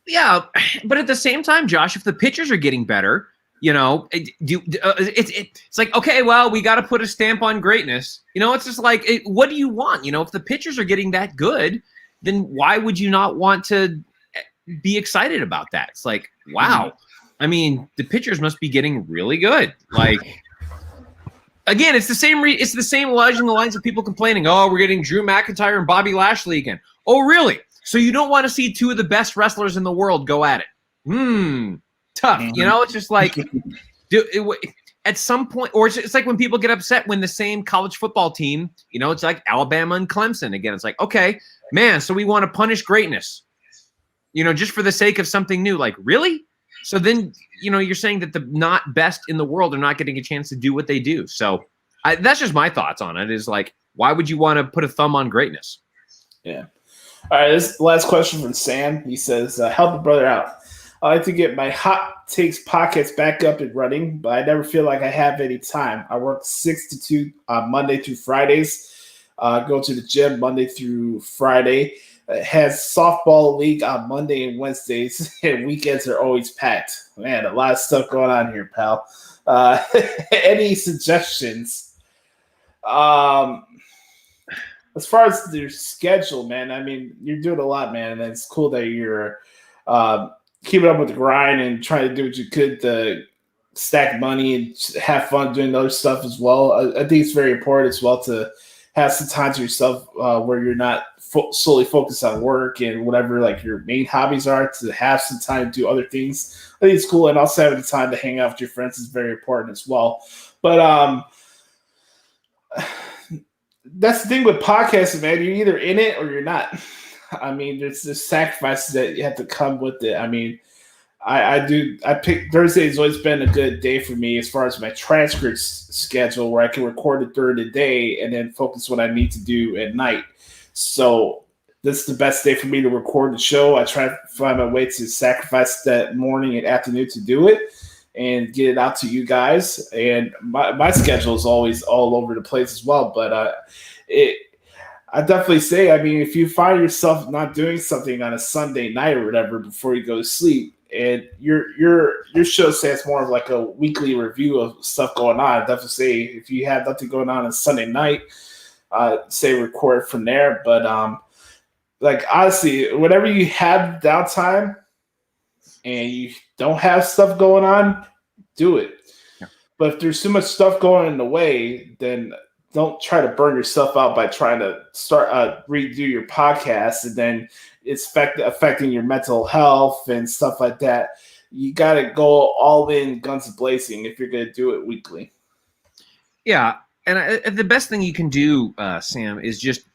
Yeah, but at the same time, Josh, if the pitchers are getting better, you know, it's like, okay, well, we got to put a stamp on greatness. You know, it's just like, what do you want? You know, if the pitchers are getting that good, then why would you not want to be excited about that? It's like, wow. I mean, the pitchers must be getting really good. Like, again, it's the same. It's the same along the lines of people complaining, oh, we're getting Drew McIntyre and Bobby Lashley again. Oh, really? So you don't want to see two of the best wrestlers in the world go at it? Tough. You know, it's just like at some point, or it's like when people get upset when the same college football team, you know, it's like Alabama and Clemson again. It's like, okay, man, so we want to punish greatness, you know, just for the sake of something new. Like, really? So then, you know, you're saying that the not best in the world are not getting a chance to do what they do. So that's just my thoughts on it. Is like, why would you want to put a thumb on greatness? Yeah. All right. This is the last question from Sam. He says, help a brother out. I like to get my hot takes podcasts back up and running, but I never feel like I have any time. I work 6 to 2 Monday through Fridays. Go to the gym Monday through Friday. has softball league on Monday and Wednesdays, and weekends are always packed. Man, a lot of stuff going on here, pal. Any suggestions? As far as your schedule, man, I mean, you're doing a lot, man, and it's cool that you're keeping up with the grind and trying to do what you could to stack money and have fun doing other stuff as well. I think it's very important as well to have some time to yourself where you're not solely focused on work and whatever like your main hobbies are, to have some time to do other things. I think it's cool, and also having the time to hang out with your friends is very important as well. But that's the thing with podcasting, man. You're either in it or you're not. I mean, there's the sacrifices that you have to come with it. I mean, I pick Thursday's always been a good day for me as far as my transcript schedule, where I can record it during the day and then focus what I need to do at night. So this is the best day for me to record the show. I try to find my way to sacrifice that morning and afternoon to do it and get it out to you guys. And my schedule is always all over the place as well. But I definitely say, I mean, if you find yourself not doing something on a Sunday night or whatever before you go to sleep, and your show says more of like a weekly review of stuff going on, I definitely say if you have nothing going on Sunday night, say record from there. But like honestly, whenever you have downtime and you don't have stuff going on, do it. Yeah. But if there's too much stuff going in the way, then don't try to burn yourself out by trying to start redo your podcast, and then it's affecting your mental health and stuff like that. You got to go all in, guns blazing, if you're going to do it weekly. Yeah, and the best thing you can do, Sam, is just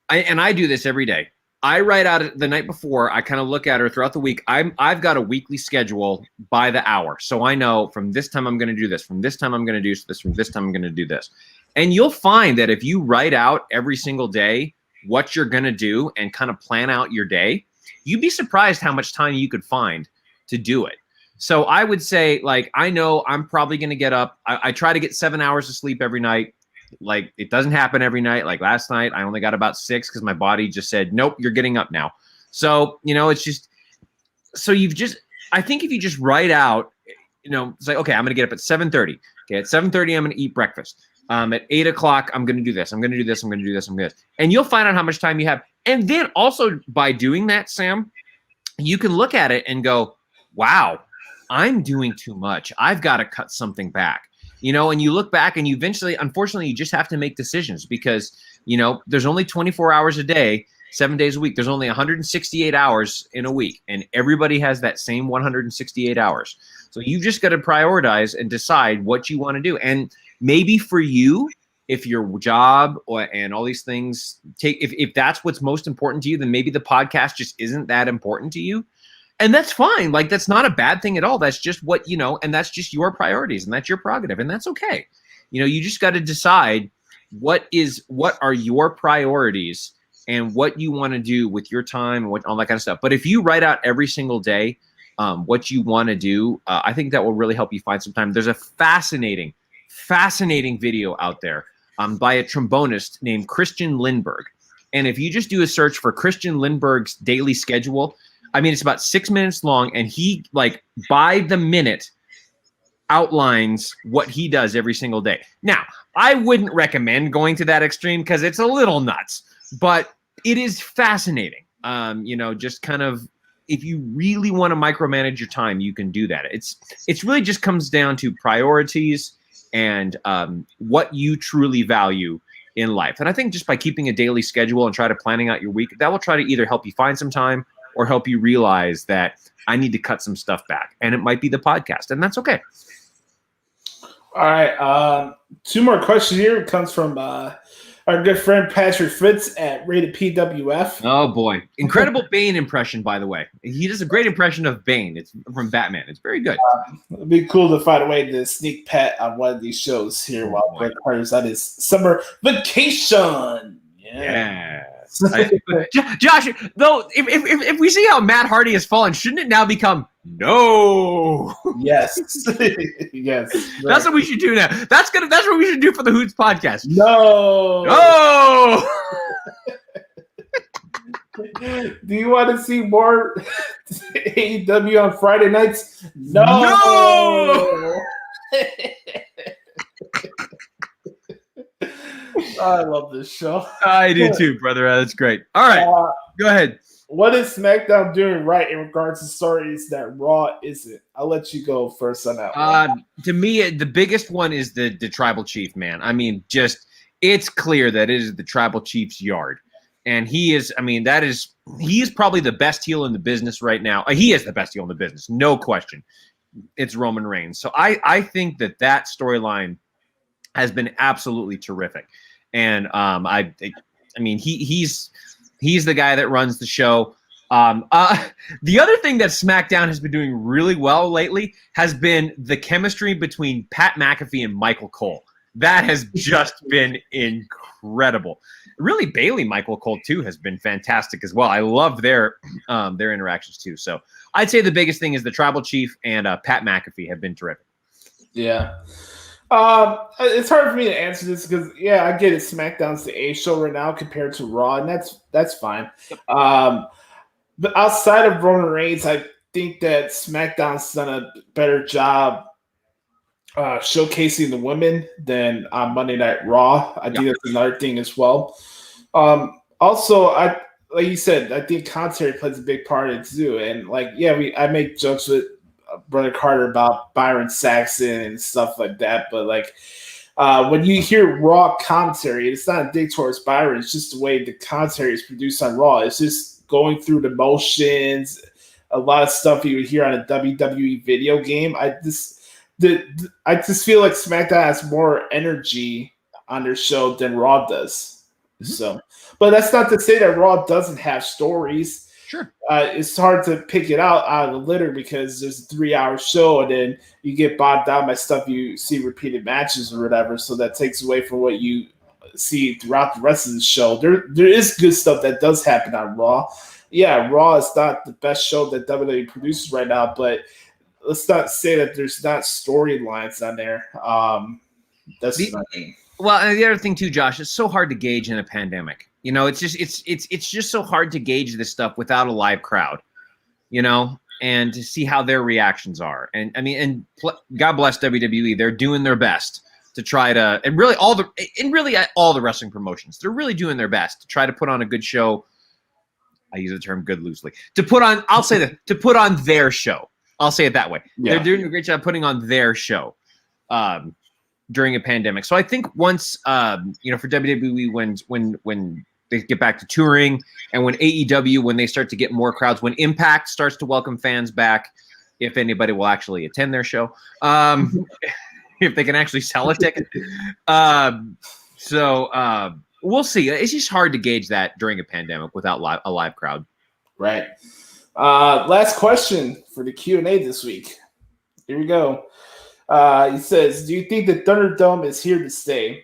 I do this every day. I write out the night before. I kind of look at her throughout the week. I've got a weekly schedule by the hour, so I know from this time I'm going to do this, from this time I'm going to do this, from this time I'm going to do this. And you'll find that if you write out every single day what you're going to do and kind of plan out your day, you'd be surprised how much time you could find to do it. So I would say, like, I know I'm probably going to get up. I try to get 7 hours of sleep every night. Like, it doesn't happen every night. Like last night, I only got about 6 because my body just said, nope, you're getting up now. So, it's just, I think if you just write out, it's like, okay, I'm going to get up at 7:30. Okay, at 7:30, I'm going to eat breakfast. At 8 o'clock, I'm going to do this. I'm going to do this. I'm going to do this. I'm going to do this. And you'll find out how much time you have. And then also by doing that, Sam, you can look at it and go, wow, I'm doing too much. I've got to cut something back. And you look back and you eventually, unfortunately, you just have to make decisions because, there's only 24 hours a day, 7 days a week. There's only 168 hours in a week. And everybody has that same 168 hours. So you just got to prioritize and decide what you want to do. And maybe for you, if your job and all these things if that's what's most important to you, then maybe the podcast just isn't that important to you. And that's fine. Like, that's not a bad thing at all. That's just what, and that's just your priorities and that's your prerogative. And that's okay. You just got to decide what are your priorities and what you want to do with your time and all that kind of stuff. But if you write out every single day what you want to do, I think that will really help you find some time. There's a fascinating video out there by a trombonist named Christian Lindbergh. And if you just do a search for Christian Lindbergh's daily schedule, I mean, it's about 6 minutes long, and he, like, by the minute outlines what he does every single day. Now, I wouldn't recommend going to that extreme because it's a little nuts, but it is fascinating. Just kind of, if you really want to micromanage your time, you can do that. It's really just comes down to priorities and what you truly value in life. And I think just by keeping a daily schedule and try to planning out your week, that will try to either help you find some time or help you realize that I need to cut some stuff back. And it might be the podcast, and that's okay. All right. 2 more questions here. It comes from our good friend Patrick Fritz at Rated PWF. Oh, boy. Incredible Bane impression, by the way. He does a great impression of Bane. It's from Batman. It's very good. It'd be cool to find a way to sneak Pat on one of these shows here while Brett Carter's on his summer vacation. Yeah. Josh, though, if we see how Matt Hardy has fallen, shouldn't it now become no? Yes. Yes. Right. That's what we should do now. That's what we should do for the Hoots podcast. No. Do you want to see more AEW on Friday nights? No. I love this show. I do too, brother. That's great. All right, go ahead. What is SmackDown doing right in regards to stories that Raw isn't? I'll let you go first on that one. To me, the biggest one is the tribal chief, man. I mean, just it's clear that it is the tribal chief's yard. And he is probably the best heel in the business right now. He is the best heel in the business, no question. It's Roman Reigns. So I think that storyline has been absolutely terrific. And I mean, he's the guy that runs the show. The other thing that SmackDown has been doing really well lately has been the chemistry between Pat McAfee and Michael Cole. That has just been incredible. Really, Bailey Michael Cole too has been fantastic as well. I love their interactions too. So I'd say the biggest thing is the tribal chief and Pat McAfee have been terrific. Yeah. It's hard for me to answer this because, yeah, I get it. SmackDown's the A show right now compared to Raw, and that's fine. But outside of Roman Reigns, I think that SmackDown's done a better job showcasing the women than on Monday Night Raw. I think that's another thing as well. Also, like you said, I think commentary plays a big part in it too. And I make jokes with Brother Carter about Byron Saxon and stuff like that. But when you hear Raw commentary, it's not a dig towards Byron. It's just the way the commentary is produced on Raw. It's just going through the motions, a lot of stuff you would hear on a WWE video game. I just feel like SmackDown has more energy on their show than Raw does. Mm-hmm. So, but that's not to say that Raw doesn't have stories. Sure. It's hard to pick it out of the litter because there's a 3-hour show and then you get bogged down by stuff you see repeated matches or whatever. So that takes away from what you see throughout the rest of the show. There is good stuff that does happen on Raw. Yeah, Raw is not the best show that WWE produces right now, but let's not say that there's not storylines on there. That's my thing. Well, and the other thing too, Josh, it's so hard to gauge in a pandemic. You know, it's just so hard to gauge this stuff without a live crowd. You know, and to see how their reactions are. And I mean, God bless WWE, they're doing their best to try to, and really all the wrestling promotions, they're really doing their best to try to put on a good show. I use the term good loosely. To put on their show. I'll say it that way. Yeah. They're doing a great job putting on their show during a pandemic. So I think once, for WWE, when they get back to touring, and when AEW, when they start to get more crowds, when Impact starts to welcome fans back, if anybody will actually attend their show, if they can actually sell a ticket. We'll see. It's just hard to gauge that during a pandemic without a live crowd. Right. Last question for the Q&A this week. Here we go. He says, do you think the Thunderdome is here to stay?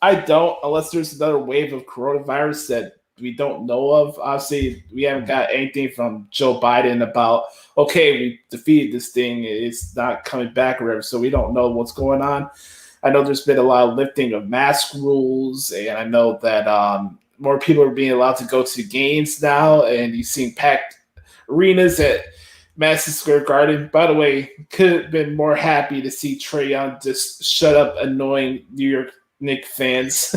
I don't, unless there's another wave of coronavirus that we don't know of. Obviously, we haven't got anything from Joe Biden about, okay, we defeated this thing, it's not coming back or whatever, so we don't know what's going on. I know there's been a lot of lifting of mask rules, and I know that more people are being allowed to go to games now, and you've seen packed arenas at Madison Square Garden. By the way, could have been more happy to see Trae Young just shut up annoying New York Knicks fans.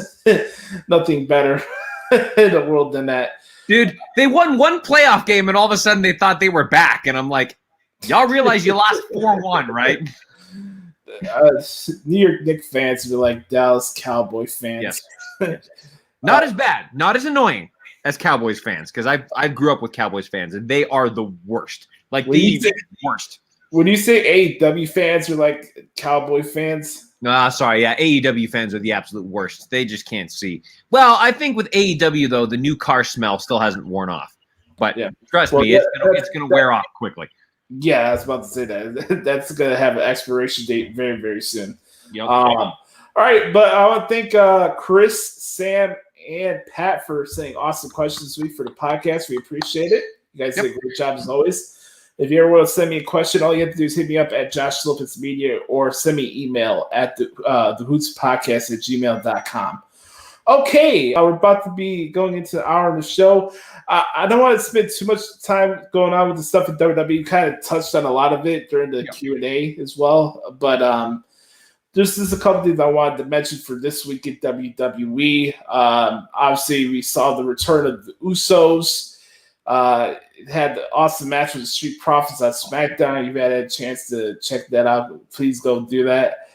Nothing better in the world than that. Dude, they won one playoff game, and all of a sudden they thought they were back, and I'm like, y'all realize you lost 4-1, right? New York Knicks fans are like Dallas Cowboy fans. Yes. Not as bad, not as annoying as Cowboys fans, because I grew up with Cowboys fans, and they are the worst. Like the worst. When you say AEW fans are like Cowboy fans? No, sorry. Yeah, AEW fans are the absolute worst. They just can't see. Well, I think with AEW, though, the new car smell still hasn't worn off. But trust me, it's going to wear off quickly. Yeah, I was about to say that. That's going to have an expiration date very, very soon. Yep. All right, but I want to thank Chris, Sam, and Pat for saying awesome questions this week for the podcast. We appreciate it. You guys did a great job as always. If you ever want to send me a question, all you have to do is hit me up at Josh Lopez Media or send me an email at the Hoots Podcast at gmail.com. Okay, we're about to be going into an hour of the show. I don't want to spend too much time going on with the stuff in WWE. You kind of touched on a lot of it during the Q&A as well. But there's just a couple things I wanted to mention for this week at WWE. Obviously, we saw the return of the Usos. It had the awesome match with the Street Profits on SmackDown. You've had a chance to check that out. Please go do that.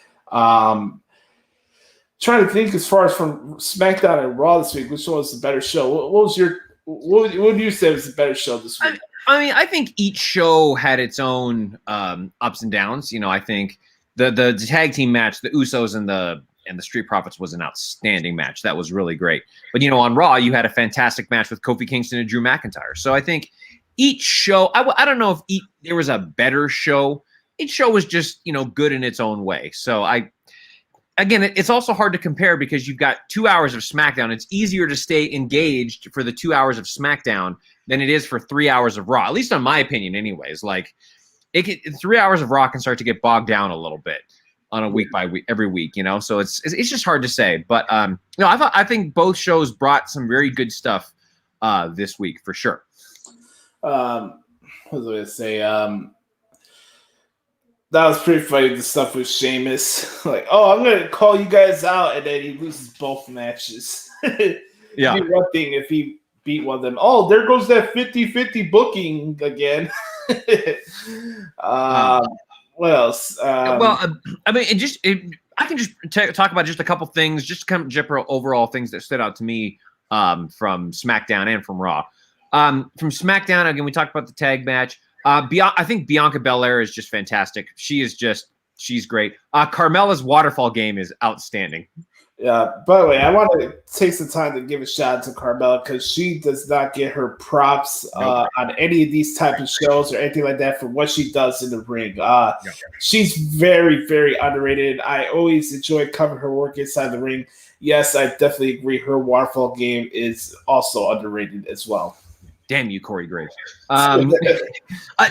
Trying to think as far as from SmackDown and Raw this week, which one was the better show? What would you say was the better show this week? I mean, I think each show had its own ups and downs. You know, I think the tag team match, the Usos and the Street Profits, was an outstanding match. That was really great. But you know, on Raw, you had a fantastic match with Kofi Kingston and Drew McIntyre. So I think each show, I don't know if there was a better show. Each show was just, you know, good in its own way. So Again, it's also hard to compare because you've got 2 hours of SmackDown. It's easier to stay engaged for the 2 hours of SmackDown than it is for 3 hours of Raw, at least in my opinion anyways. Like, 3 hours of Raw can start to get bogged down a little bit on a week by week, every week, you know? So it's just hard to say. But, no, I think both shows brought some very good stuff this week for sure. What was I going to say? That was pretty funny, the stuff with Sheamus. Like, I'm going to call you guys out, and then he loses both matches. Yeah. It'd be one thing if he beat one of them. Oh, there goes that 50-50 booking again. What else? I mean, I can just talk about just a couple things, just kind of overall things that stood out to me from SmackDown and from Raw. From SmackDown, again, we talked about the tag match. I think Bianca Belair is just fantastic. She's great. Carmella's waterfall game is outstanding. Yeah. By the way, I want to take some time to give a shout out to Carmella because she does not get her props on any of these type of shows or anything like that for what she does in the ring. She's very, very underrated. I always enjoy covering her work inside the ring. Yes, I definitely agree. Her waterfall game is also underrated as well. Damn you, Corey Graves.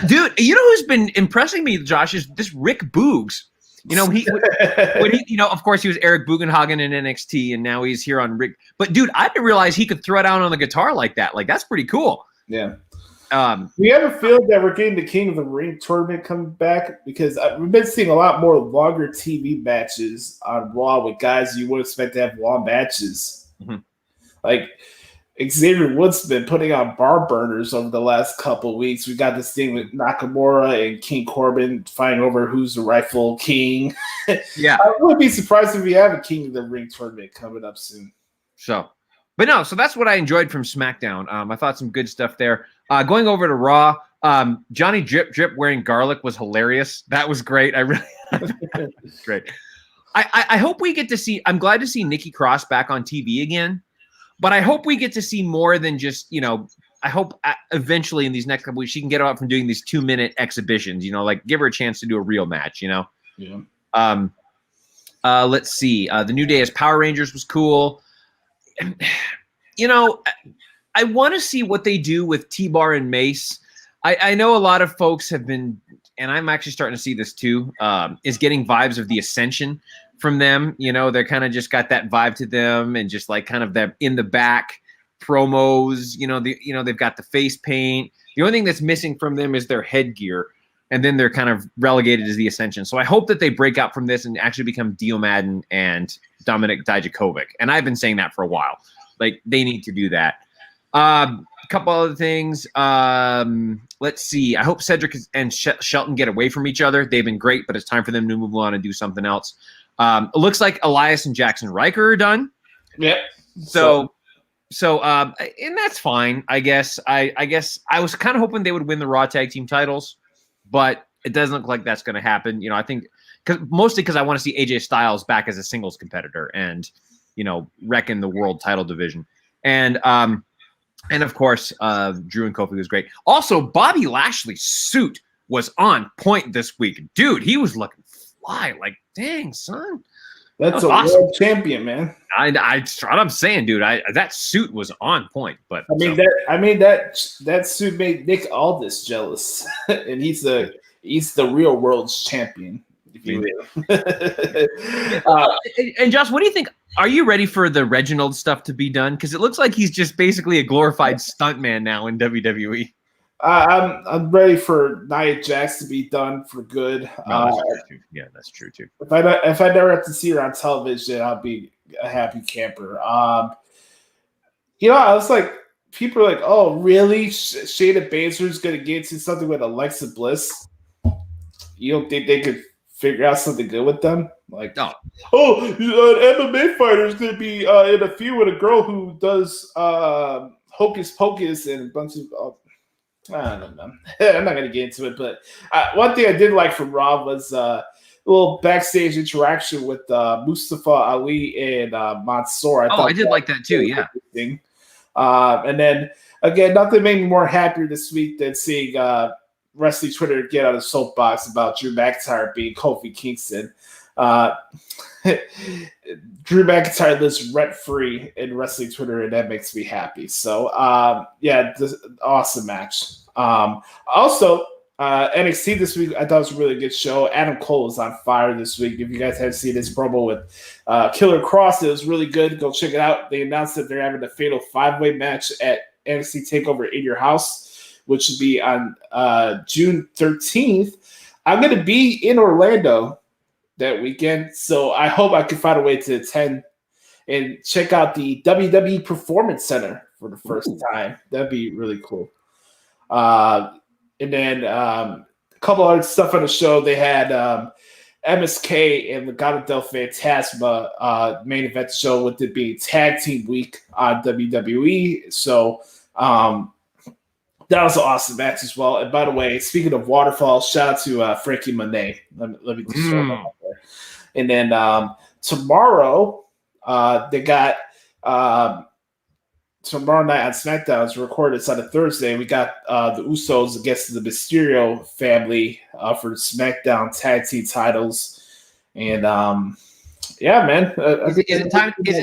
Dude, you know who's been impressing me, Josh, is this Rick Boogs. You know, of course, he was Eric Bugenhagen in NXT, and now he's here on Rick. But, dude, I didn't realize he could throw down on the guitar like that. Like, that's pretty cool. Yeah. Do you ever feel that we're getting the King of the Ring tournament coming back? Because we've been seeing a lot more longer TV matches on Raw with guys you would expect to have long matches. Mm-hmm. Like, Xavier Woods been putting on bar burners over the last couple of weeks. We got this thing with Nakamura and King Corbin fighting over who's the rightful king. Yeah. I wouldn't be surprised if we have a King of the Ring tournament coming up soon. So that's what I enjoyed from SmackDown. I thought some good stuff there. Going over to Raw, Johnny Drip wearing garlic was hilarious. That was great. Great. I hope we get to see, I'm glad to see Nikki Cross back on TV again. But I hope we get to see more than just, you know, I hope eventually in these next couple weeks she can get out from doing these 2-minute exhibitions, you know, like give her a chance to do a real match, you know? Yeah. Let's see. The New Day as Power Rangers was cool. You know, I want to see what they do with T-Bar and Mace. I know a lot of folks have been, and I'm actually starting to see this too, is getting vibes of the Ascension from them. You know, they're kind of just got that vibe to them, and just like kind of them in the back promos. They've got the face paint. The only thing that's missing from them is their headgear, and then they're kind of relegated as the Ascension. So I hope that they break out from this and actually become Dio Madden and Dominik Dijakovic. And I've been saying that for a while. Like, they need to do that. A couple other things. Let's see. I hope Cedric and Shelton get away from each other. They've been great, but it's time for them to move on and do something else. It looks like Elias and Jackson Riker are done. Yep. So, and that's fine, I guess. I guess I was kind of hoping they would win the Raw Tag Team titles, but it doesn't look like that's going to happen. You know, I think mostly because I want to see AJ Styles back as a singles competitor and, you know, wrecking the world title division. And of course, Drew and Kofi was great. Also, Bobby Lashley's suit was on point this week. Dude, he was looking fly. Like, dang, son. That's a awesome world champion, man. That's what I'm saying, dude. That suit was on point. But that suit made Nick Aldis jealous. And he's the real world's champion. And Josh, what do you think? Are you ready for the Reginald stuff to be done? Because it looks like he's just basically a glorified stuntman now in WWE. I'm ready for Nia Jax to be done for good. Yeah, that's true too. If I never have to see her on television, I'll be a happy camper. I was like, people are like, "Oh, really? Shayna Baszler's going to get into something with Alexa Bliss? You don't think they could figure out something good with them? Like, an MMA fighter is going to be in a feud with a girl who does hocus pocus and a bunch of." I don't know. I'm not going to get into it, but one thing I did like from Raw was a little backstage interaction with Mustafa Ali and Mansoor. I did like that too, yeah. And then, again, nothing made me more happier this week than seeing wrestling Twitter get on a soapbox about Drew McIntyre being Kofi Kingston. Drew McIntyre lives rent-free in wrestling Twitter, and that makes me happy. So, awesome match. Also, NXT this week, I thought it was a really good show. Adam Cole was on fire this week. If you guys haven't seen his promo with Killer Cross, it was really good. Go check it out. They announced that they're having a fatal 5-way match at NXT TakeOver in Your House, which will be on June 13th. I'm going to be in Orlando that weekend, so I hope I can find a way to attend and check out the WWE Performance Center for the first time. That'd be really cool. And then a couple other stuff on the show. They had MSK and Legado del Fantasma main event show with it being Tag Team Week on WWE. So that was an awesome match as well. And by the way, speaking of waterfall, shout out to Frankie Monet. Let me just throw that out there. And then tomorrow, they got tomorrow night on SmackDown. It's recorded. It's on a Thursday. We got the Usos against the Mysterio family for the SmackDown tag team titles. And yeah, man. Is it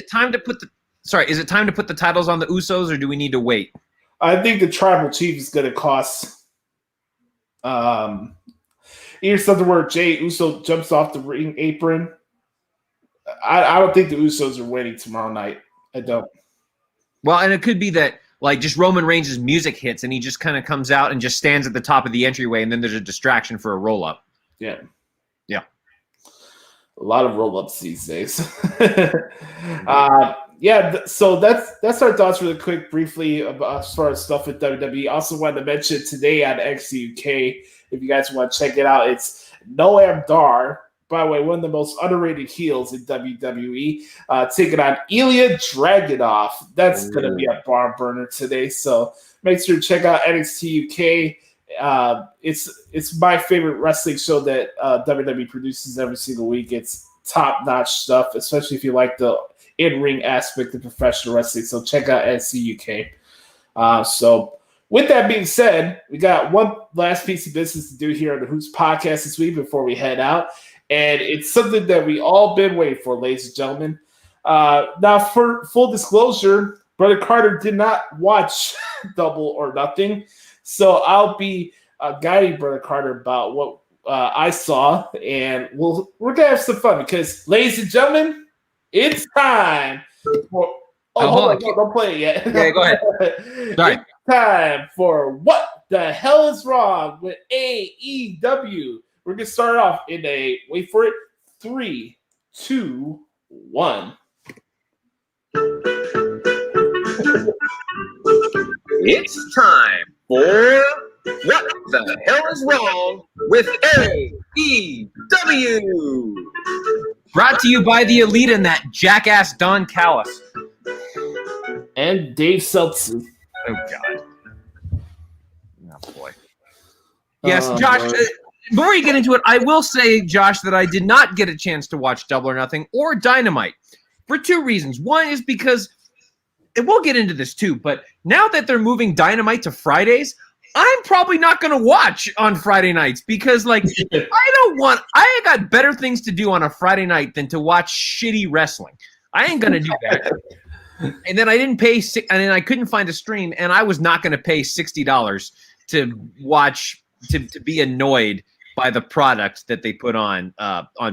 time to put the titles on the Usos, or do we need to wait? I think the Tribal Chief is going to cost either something where Jey Uso jumps off the ring apron. I don't think the Usos are winning tomorrow night. I don't. Well, and it could be that like just Roman Reigns' music hits and he just kind of comes out and just stands at the top of the entryway, and then there's a distraction for a roll-up. Yeah. Yeah. A lot of roll-ups these days. So that's our thoughts really quick, briefly, about as far as stuff with WWE. Also wanted to mention today on NXT UK, if you guys want to check it out, it's Noam Dar, by the way, one of the most underrated heels in WWE, taking on Ilya Dragunov. That's going to be a barn burner today, so make sure to check out NXT UK. It's my favorite wrestling show that WWE produces every single week. It's top-notch stuff, especially if you like the in-ring aspect of professional wrestling. So check out NXT UK. So with that being said, we got one last piece of business to do here on the Hoots podcast this week before we head out. And it's something that we all been waiting for, ladies and gentlemen. Now, for full disclosure, Brother Carter did not watch Double or Nothing. So I'll be guiding Brother Carter about what I saw. And we're going to have some fun because, ladies and gentlemen, it's time for... hold on. Don't play it yet. Okay, go ahead. Sorry. It's time for What the Hell is Wrong with AEW. We're going to start off in a, wait for it, 3, 2, 1. It's time for What the Hell is Wrong with AEW. Brought to you by the Elite and that jackass Don Callis. And Dave Seltzer. Oh, God. Oh, boy. Yes, Josh, before you get into it, I will say, Josh, that I did not get a chance to watch Double or Nothing or Dynamite for two reasons. One is because, and we'll get into this too, but now that they're moving Dynamite to Fridays, I'm probably not going to watch on Friday nights because, like, I got better things to do on a Friday night than to watch shitty wrestling. I ain't going to do that. And then I didn't pay, and then I couldn't find a stream, and I was not going to pay $60 to watch, to be annoyed by the products that they put on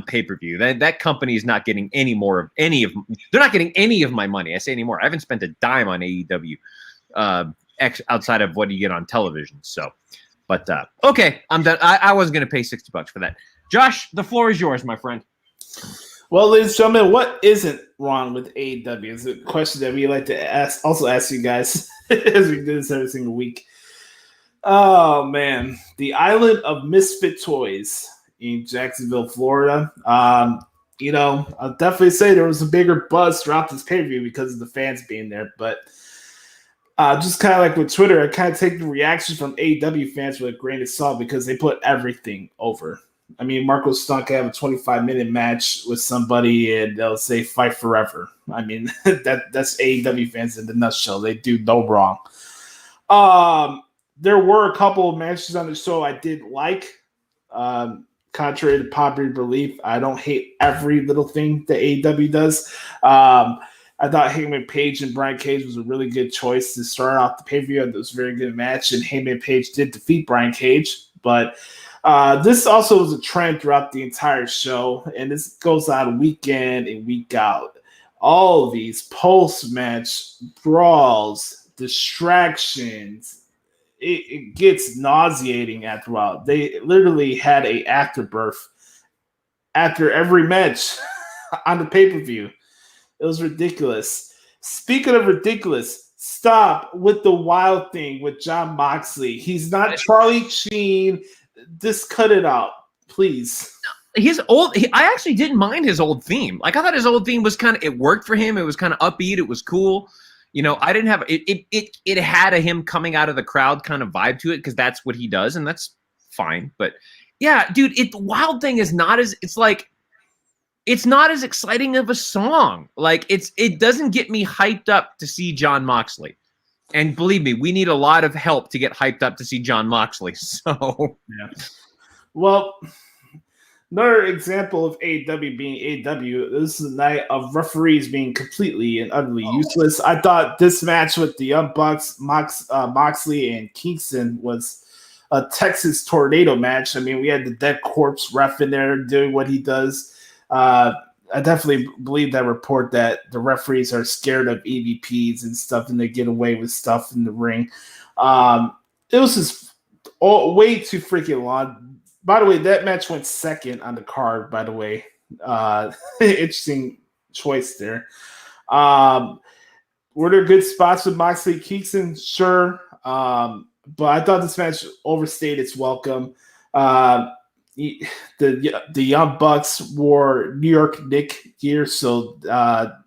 pay-per-view. That company is not getting any more of they're not getting any of my money. I say anymore. I haven't spent a dime on AEW outside of what you get on television. So, but okay, I'm done. I wasn't going to pay $60 for that. Josh, the floor is yours, my friend. Well, ladies and gentlemen, what isn't wrong with AEW? It's a question that we like to ask you guys as we do this every single week. Oh, man. The island of misfit toys in Jacksonville, Florida. I'll definitely say there was a bigger buzz throughout this pay-per-view because of the fans being there. But just kind of like with Twitter, I kind of take the reactions from AEW fans with a grain of salt because they put everything over. I mean, Marco Stunt can have a 25-minute match with somebody and they'll say fight forever. I mean, that's AEW fans in the nutshell. They do no wrong. There were a couple of matches on the show I did like. Contrary to popular belief, I don't hate every little thing that AEW does. I thought Hangman Page and Brian Cage was a really good choice to start off the pay-per-view. It was a very good match, and Hangman Page did defeat Brian Cage, but this also was a trend throughout the entire show, and this goes on week in and week out. All of these post-match brawls, distractions, it gets nauseating after a while. They literally had a afterbirth after every match on the pay-per-view. It was ridiculous. Speaking of ridiculous, stop with the wild thing with Jon Moxley. He's not Charlie Sheen. Just cut it out, please. His I actually didn't mind his old theme. Like, I thought his old theme was it worked for him. It was kind of upbeat. It was cool. I didn't have it had a him coming out of the crowd kind of vibe to it because that's what he does, and that's fine. But yeah, dude, the wild thing is not as it's not as exciting of a song. Like, it doesn't get me hyped up to see Jon Moxley. And believe me, we need a lot of help to get hyped up to see Jon Moxley. So, yeah. Well, another example of AEW being AEW, this is a night of referees being completely and utterly useless. I thought this match with the Young Bucks, Moxley and Kingston was a Texas tornado match. I mean, we had the dead corpse ref in there doing what he does. I definitely believe that report that the referees are scared of EVPs and stuff, and they get away with stuff in the ring. It was just way too freaking long. By the way, that match went second on the card, by the way. Interesting choice there. Were there good spots with Moxley Kingston? Sure. But I thought this match overstayed its welcome. The Young Bucks wore New York Knicks gear, so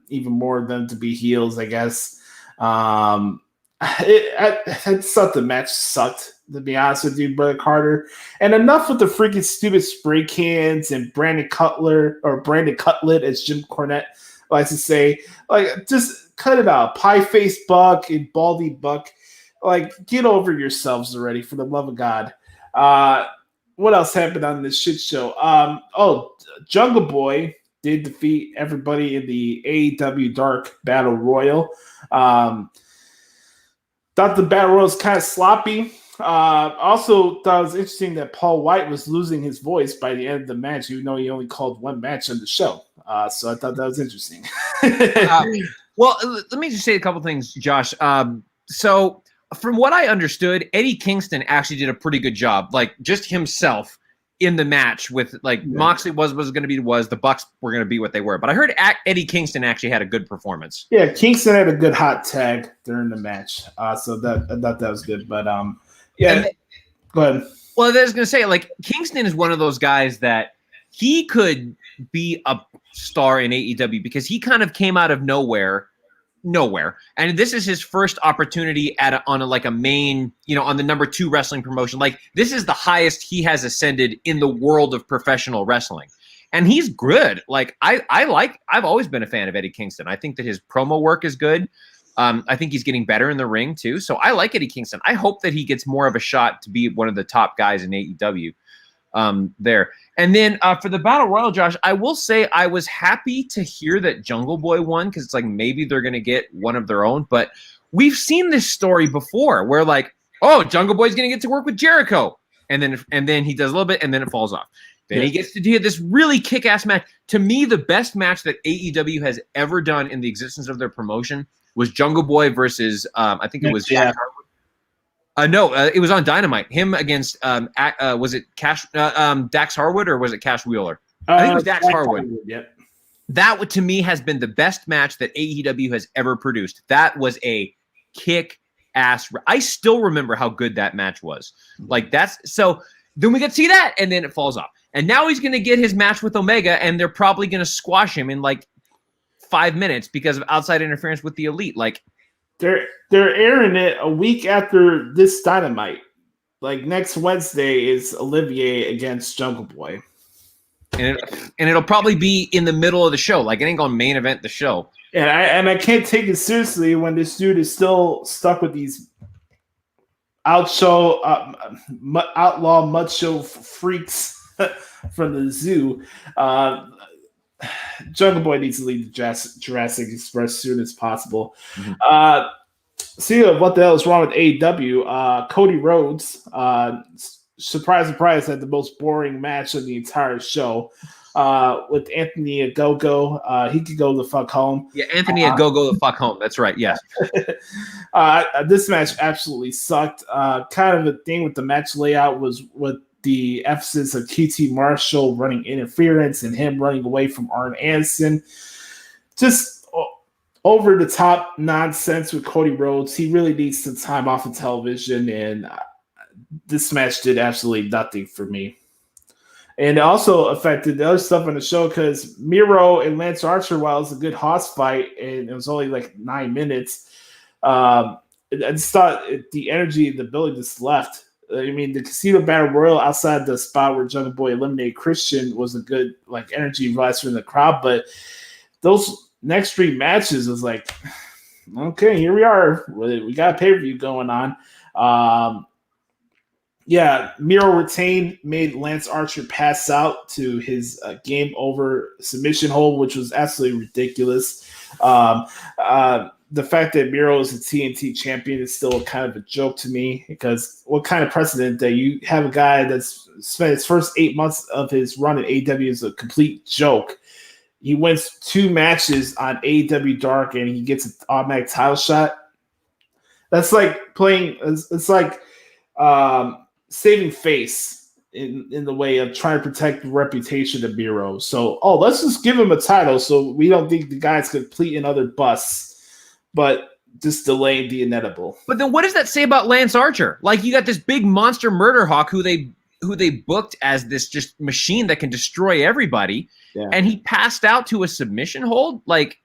even more of them to be heels, I guess. I thought the match sucked, to be honest with you, Brother Carter. And enough with the freaking stupid spray cans and Brandon Cutlet, as Jim Cornette likes to say. Like, just cut it out. Pie-faced Buck and Baldy Buck. Like, get over yourselves already, for the love of God. What else happened on this shit show? Jungle Boy did defeat everybody in the AEW Dark Battle Royal. Thought the Battle Royal was kind of sloppy. Also thought it was interesting that Paul White was losing his voice by the end of the match, even though he only called one match on the show. So I thought that was interesting. Well, let me just say a couple things, Josh. So from what I understood, Eddie Kingston actually did a pretty good job, like just himself in the match with Moxley was going to be the Bucks were going to be what they were. But I heard Eddie Kingston actually had a good performance. Yeah, Kingston had a good hot tag during the match. So I thought that was good. But go ahead. Well, I was going to say, like, Kingston is one of those guys that he could be a star in AEW because he kind of came out of nowhere, and this is his first opportunity on a main, on the number 2 wrestling promotion. Like, this is the highest he has ascended in the world of professional wrestling, and he's good. Like, I've always been a fan of Eddie Kingston. I think that his promo work is good. I think he's getting better in the ring too. So I like Eddie Kingston. I hope that he gets more of a shot to be one of the top guys in AEW there. And then for the Battle Royal, Josh, I will say I was happy to hear that Jungle Boy won because it's like maybe they're going to get one of their own. But we've seen this story before where Jungle Boy's going to get to work with Jericho. and then he does a little bit, and then it falls off. Then he gets to do this really kick-ass match. To me, the best match that AEW has ever done in the existence of their promotion was Jungle Boy versus I think it was Dax Harwood. It was on Dynamite. Him against was it Dax Harwood or was it Cash Wheeler? I think it was Dax Harwood. Yep. That to me has been the best match that AEW has ever produced. That was a kick-ass. I still remember how good that match was. Like that's so. Then we get to see that, and then it falls off. And now he's going to get his match with Omega, and they're probably going to squash him in like 5 minutes because of outside interference with the Elite. Like they're airing it a week after this Dynamite. Like next Wednesday is Olivier against Jungle Boy. And it'll probably be in the middle of the show. Like it ain't going to main event the show. And I can't take it seriously when this dude is still stuck with these outlaw mud show freaks from the zoo. Jungle Boy needs to leave the Jurassic Express as soon as possible. Mm-hmm. See what the hell is wrong with AEW? Cody Rhodes, surprise, had the most boring match of the entire show with Anthony Ogogo. He could go the fuck home. Yeah, Anthony Ogogo the fuck home. That's right. Yes. This match absolutely sucked. Kind of a thing with the match layout was with the emphasis of QT Marshall running interference and him running away from Arn Anderson. Just over the top nonsense with Cody Rhodes. He really needs some time off of television, and this match did absolutely nothing for me. And it also affected the other stuff on the show because Miro and Lance Archer, while it was a good hoss fight and it was only like 9 minutes, I just thought the energy in the building just left. I mean, the Casino Battle Royal outside the spot where Jungle Boy eliminated Christian was a good like energy rise in the crowd, but those next 3 matches was like, okay, here we are. We got a pay-per-view going on. Miro retained, made Lance Archer pass out to his game over submission hold, which was absolutely ridiculous. The fact that Miro is a TNT champion is still kind of a joke to me because what kind of precedent that you have a guy that's spent his first 8 months of his run at AEW is a complete joke. He wins 2 matches on AEW Dark and he gets an automatic title shot. That's like playing. It's like saving face in the way of trying to protect the reputation of Miro. So, let's just give him a title so we don't think the guy's complete another bust, but just delaying the inevitable. But then what does that say about Lance Archer? Like you got this big monster murder hawk who they booked as this just machine that can destroy everybody. Yeah. And he passed out to a submission hold. Like,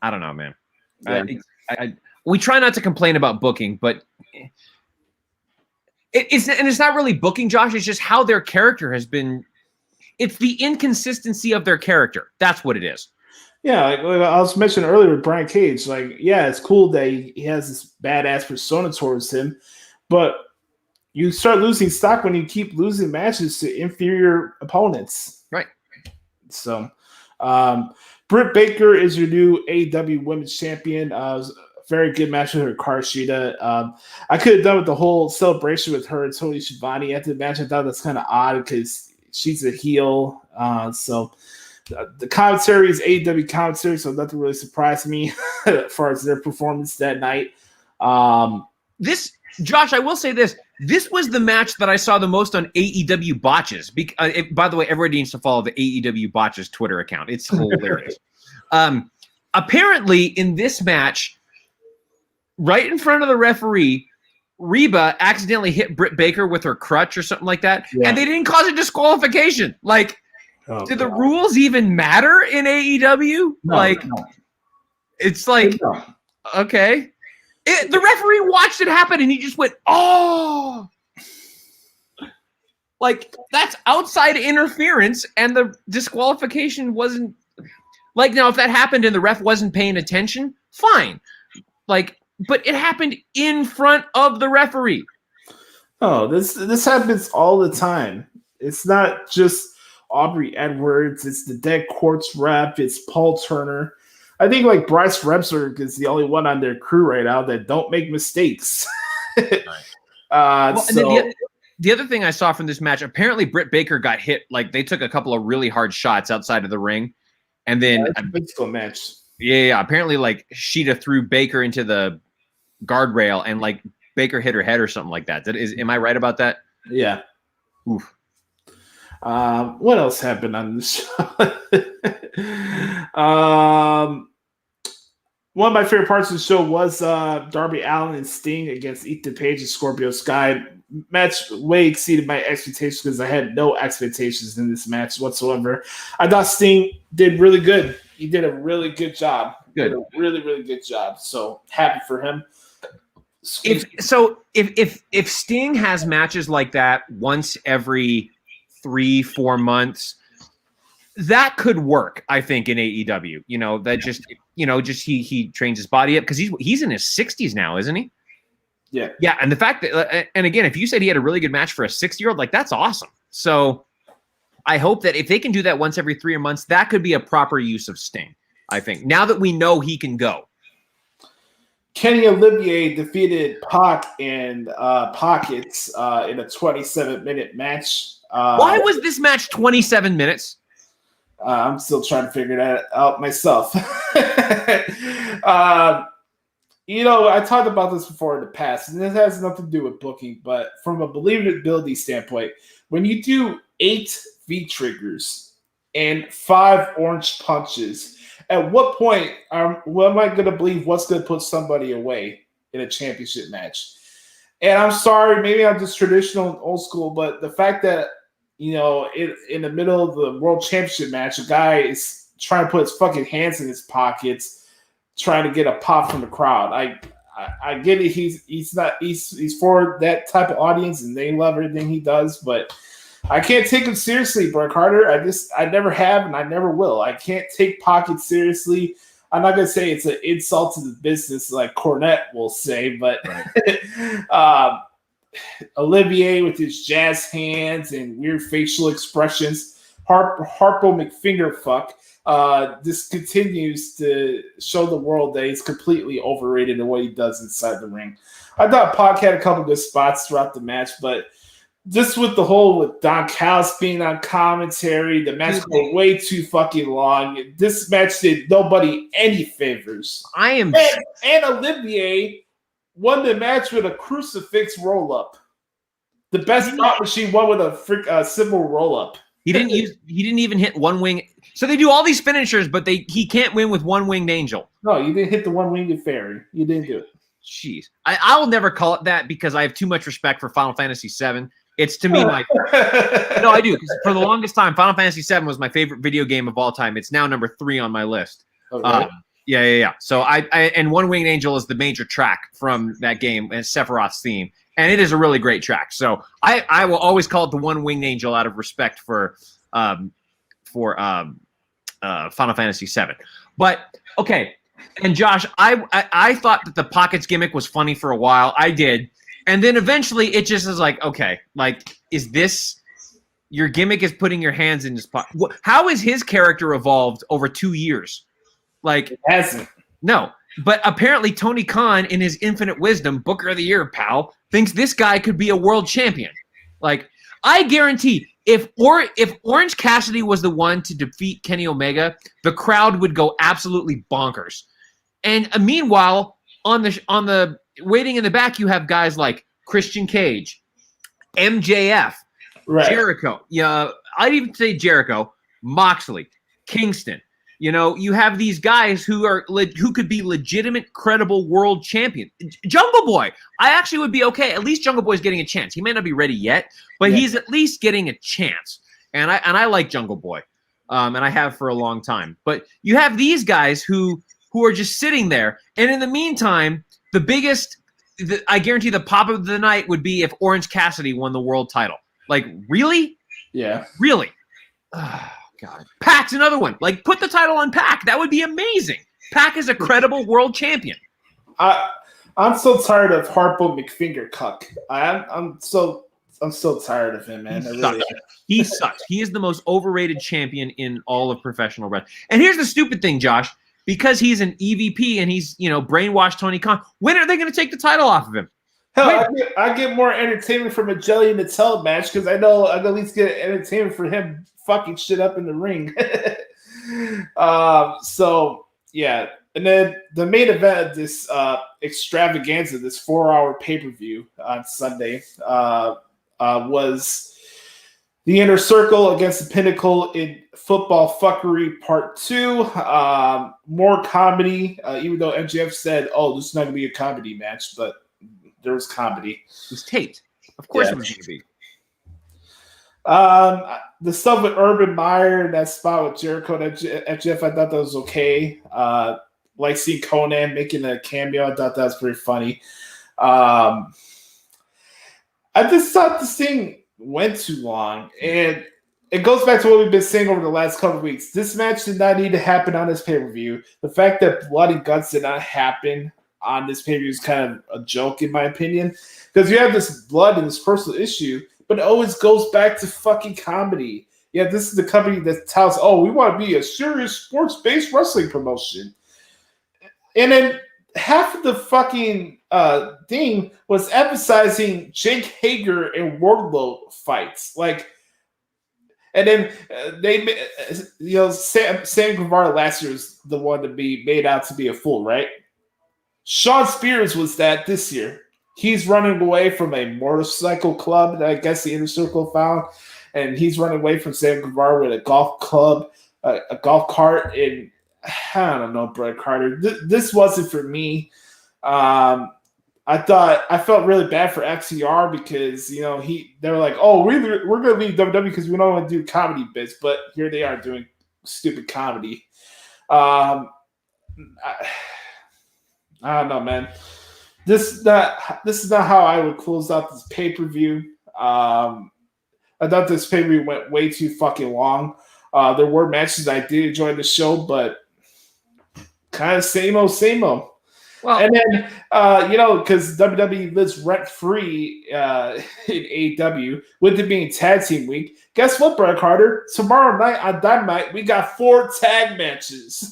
I don't know, man. Yeah. We try not to complain about booking, but it's not really booking, Josh. It's just how their character has been. It's the inconsistency of their character. That's what it is. Yeah, like I was mentioning earlier with Brian Cage. Like, yeah, it's cool that he has this badass persona towards him, but you start losing stock when you keep losing matches to inferior opponents. Right. So, Britt Baker is your new AEW Women's Champion. Very good match with her Karshida. I could have done with the whole celebration with her and Tony Schiavone after the match. I thought that's kind of odd because she's a heel. So the commentary is AEW commentary, so nothing really surprised me as far as their performance that night. Josh, I will say this. This was the match that I saw the most on AEW Botches. By the way, everybody needs to follow the AEW Botches Twitter account. It's hilarious. Apparently, in this match, right in front of the referee, Reba accidentally hit Britt Baker with her crutch or something like that, and they didn't cause a disqualification. Like, do the rules even matter in AEW? No. It's like, okay. The referee watched it happen, and he just went, oh. Like, that's outside interference, and the disqualification wasn't. Like, now, if that happened and the ref wasn't paying attention, fine. Like, but it happened in front of the referee. Oh, this happens all the time. It's not just Aubrey Edwards. It's the Dead Quartz rep. It's Paul Turner. I think like Bryce Remsburg is the only one on their crew right now that don't make mistakes. The other thing I saw from this match, apparently Britt Baker got hit. Like they took a couple of really hard shots outside of the ring, and then it's a physical match. Yeah. Apparently, like Sheeta threw Baker into the guardrail, and like Baker hit her head or something like that. Am I right about that? Yeah. Oof. What else happened on this show? One of my favorite parts of the show was Darby Allin and Sting against Ethan Page and Scorpio Sky. Match way exceeded my expectations because I had no expectations in this match whatsoever. I thought Sting did really good. He did a really good job. Good. Did a really, really good job. So happy for him. If Sting has matches like that once every 3-4 months, that could work, I think, in AEW. He trains his body up because he's in his 60s now, isn't he? Yeah. Yeah, and the fact that, and again, if you said he had a really good match for a 60-year-old, like that's awesome. So I hope that if they can do that once every 3 months, that could be a proper use of Sting, I think. Now that we know he can go. Kenny Olivier defeated Pac and Pockets in a 27-minute match. Why was this match 27 minutes? I'm still trying to figure that out myself. I talked about this before in the past, and this has nothing to do with booking, but from a believability standpoint, when you do 8 V-triggers and 5 orange punches, at what point am I going to believe what's going to put somebody away in a championship match? And I'm sorry, maybe I'm just traditional and old school, but the fact that, in the middle of the world championship match, a guy is trying to put his fucking hands in his pockets, trying to get a pop from the crowd. I get it. He's for that type of audience, and they love everything he does, but I can't take him seriously, Brett Carter. I never have, and I never will. I can't take Pockets seriously. I'm not gonna say it's an insult to the business like Cornette will say, but Olivier with his jazz hands and weird facial expressions, Harpo McFingerfuck. This continues to show the world that he's completely overrated in what he does inside the ring. I thought Pac had a couple good spots throughout the match, but just with Don Callis being on commentary, the match went way too fucking long. This match did nobody any favors. And Olivier won the match with a crucifix roll-up. The best thought machine won with a simple roll-up. He didn't even hit one wing. So they do all these finishers, but he can't win with one winged angel. No, you didn't hit the one winged fairy. You didn't do it. Jeez. I will never call it that because I have too much respect for Final Fantasy VII. It's to me no, I do. Because for the longest time, Final Fantasy VII was my favorite video game of all time. It's now number 3 on my list. Okay. Yeah. So and One Winged Angel is the major track from that game, and Sephiroth's theme, and it is a really great track. So I will always call it the One Winged Angel out of respect for Final Fantasy VII. But okay, and Josh, I thought that the Pockets gimmick was funny for a while. I did. And then eventually it just is like, okay, like, is this your gimmick is putting your hands in his pocket? How has his character evolved over 2 years? Like, it hasn't. No. But apparently Tony Khan, in his infinite wisdom, Booker of the Year, pal, thinks this guy could be a world champion. Like, I guarantee if Orange Cassidy was the one to defeat Kenny Omega, the crowd would go absolutely bonkers. And meanwhile, on the waiting in the back, you have guys like Christian Cage, MJF, right. Jericho. Yeah, I'd even say Jericho, Moxley, Kingston. You have these guys who could be legitimate, credible world champion. Jungle Boy, I actually would be okay. At least Jungle Boy's getting a chance. He may not be ready yet, but he's at least getting a chance. And I like Jungle Boy, and I have for a long time. But you have these guys who are just sitting there, and in the meantime, I guarantee the pop of the night would be if Orange Cassidy won the world title. Like, really? Yeah. Really? Oh, God. Pac's another one. Like, put the title on Pac. That would be amazing. Pac is a credible world champion. I'm so tired of Harpo McFingercuck. I'm so tired of him, man. He sucks. He is the most overrated champion in all of professional wrestling. And here's the stupid thing, Josh. Because he's an EVP and he's, brainwashed Tony Khan, when are they going to take the title off of him? Hell, I get more entertainment from a Jelly in the Tell match because I know I'd at least get entertainment for him fucking shit up in the ring. So yeah, and then the main event of this extravaganza, this 4-hour pay-per-view on Sunday, was the Inner Circle against the Pinnacle in Football Fuckery Part 2. More comedy, even though MJF said, "Oh, this is not going to be a comedy match," but there was comedy. It was taped. Of course it was going to be. The stuff with Urban Meyer and that spot with Jericho and MJF, I thought that was okay. Like seeing Conan making a cameo, I thought that was pretty funny. I just thought this thing went too long, and it goes back to what we've been saying over the last couple of weeks. This match did not need to happen on this pay-per-view. The fact that blood and guts did not happen on this pay-per-view is kind of a joke, in my opinion, because you have this blood and this personal issue, but it always goes back to fucking comedy. Yeah, this is the company that tells, "Oh, we want to be a serious sports-based wrestling promotion," and then half of the fucking thing was emphasizing Jake Hager and Wardlow fights, like. And then Sam Guevara last year was the one to be made out to be a fool, right? Shawn Spears was that this year. He's running away from a motorcycle club that I guess the Inner Circle found, and he's running away from Sam Guevara with a golf club, a golf cart, and I don't know, Brett Carter. This wasn't for me. I felt really bad for FTR because they were like, "Oh, we're going to leave WWE because we don't want to do comedy bits," but here they are doing stupid comedy. I don't know, man. This is not how I would close out this pay-per-view. I thought this pay-per-view went way too fucking long. There were matches I did enjoy the show, but kind of same old, same old. Well, and then, because WWE lives rent-free in AEW, with it being tag team week, guess what, Brett Carter? Tomorrow night on Dynamite, we got 4 tag matches.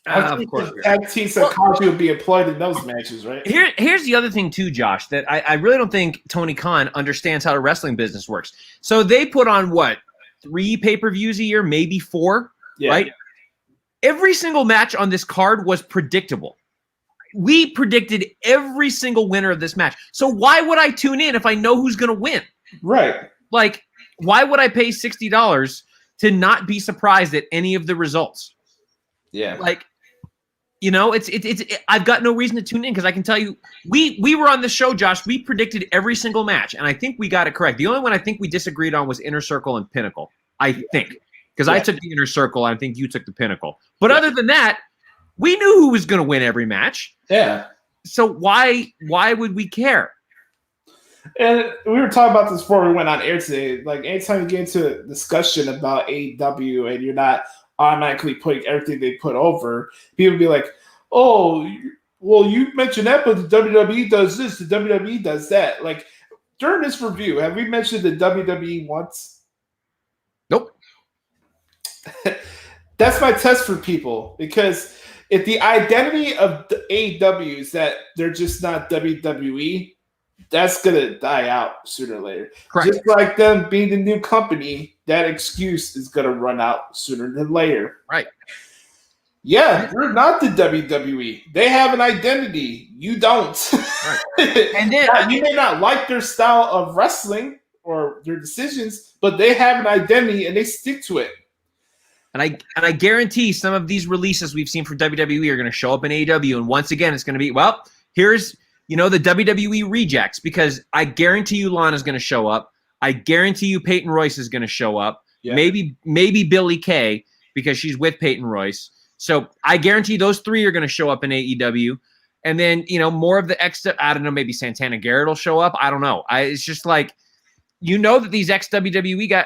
Of course. Tag team psychology would be employed in those matches, right? Here's the other thing, too, Josh, that I really don't think Tony Khan understands how the wrestling business works. So they put on, 3 pay-per-views a year, maybe 4, right? Every single match on this card was predictable. We predicted every single winner of this match. So why would I tune in if I know who's going to win? Right. Like, why would I pay $60 to not be surprised at any of the results? Yeah. Like, it's I've got no reason to tune in because I can tell you, we were on the show, Josh. We predicted every single match, and I think we got it correct. The only one I think we disagreed on was Inner Circle and Pinnacle, I think. Because I took the Inner Circle, I think you took the Pinnacle. But other than that, we knew who was going to win every match. Yeah. So why would we care? And we were talking about this before we went on air today. Like, anytime you get into a discussion about AEW and you're not automatically putting everything they put over, people be like, "Oh, well, you mentioned that, but the WWE does this, the WWE does that." Like, during this review, have we mentioned the WWE once? Nope. That's my test for people, because if the identity of the AEW is that they're just not WWE, that's gonna die out sooner or later. Correct. Just like them being the new company, that excuse is gonna run out sooner than later. Right. Yeah, you're not the WWE. They have an identity. You don't. Right. And then you may not like their style of wrestling or their decisions, but they have an identity and they stick to it. And I guarantee some of these releases we've seen from WWE are going to show up in AEW. And once again, it's going to be, here's, the WWE rejects, because I guarantee you Lana's going to show up. I guarantee you Peyton Royce is going to show up. Yeah. Maybe Billie Kay, because she's with Peyton Royce. So I guarantee those 3 are going to show up in AEW. And then, more of the I don't know, maybe Santana Garrett will show up. I don't know. It's just like, that these ex-WWE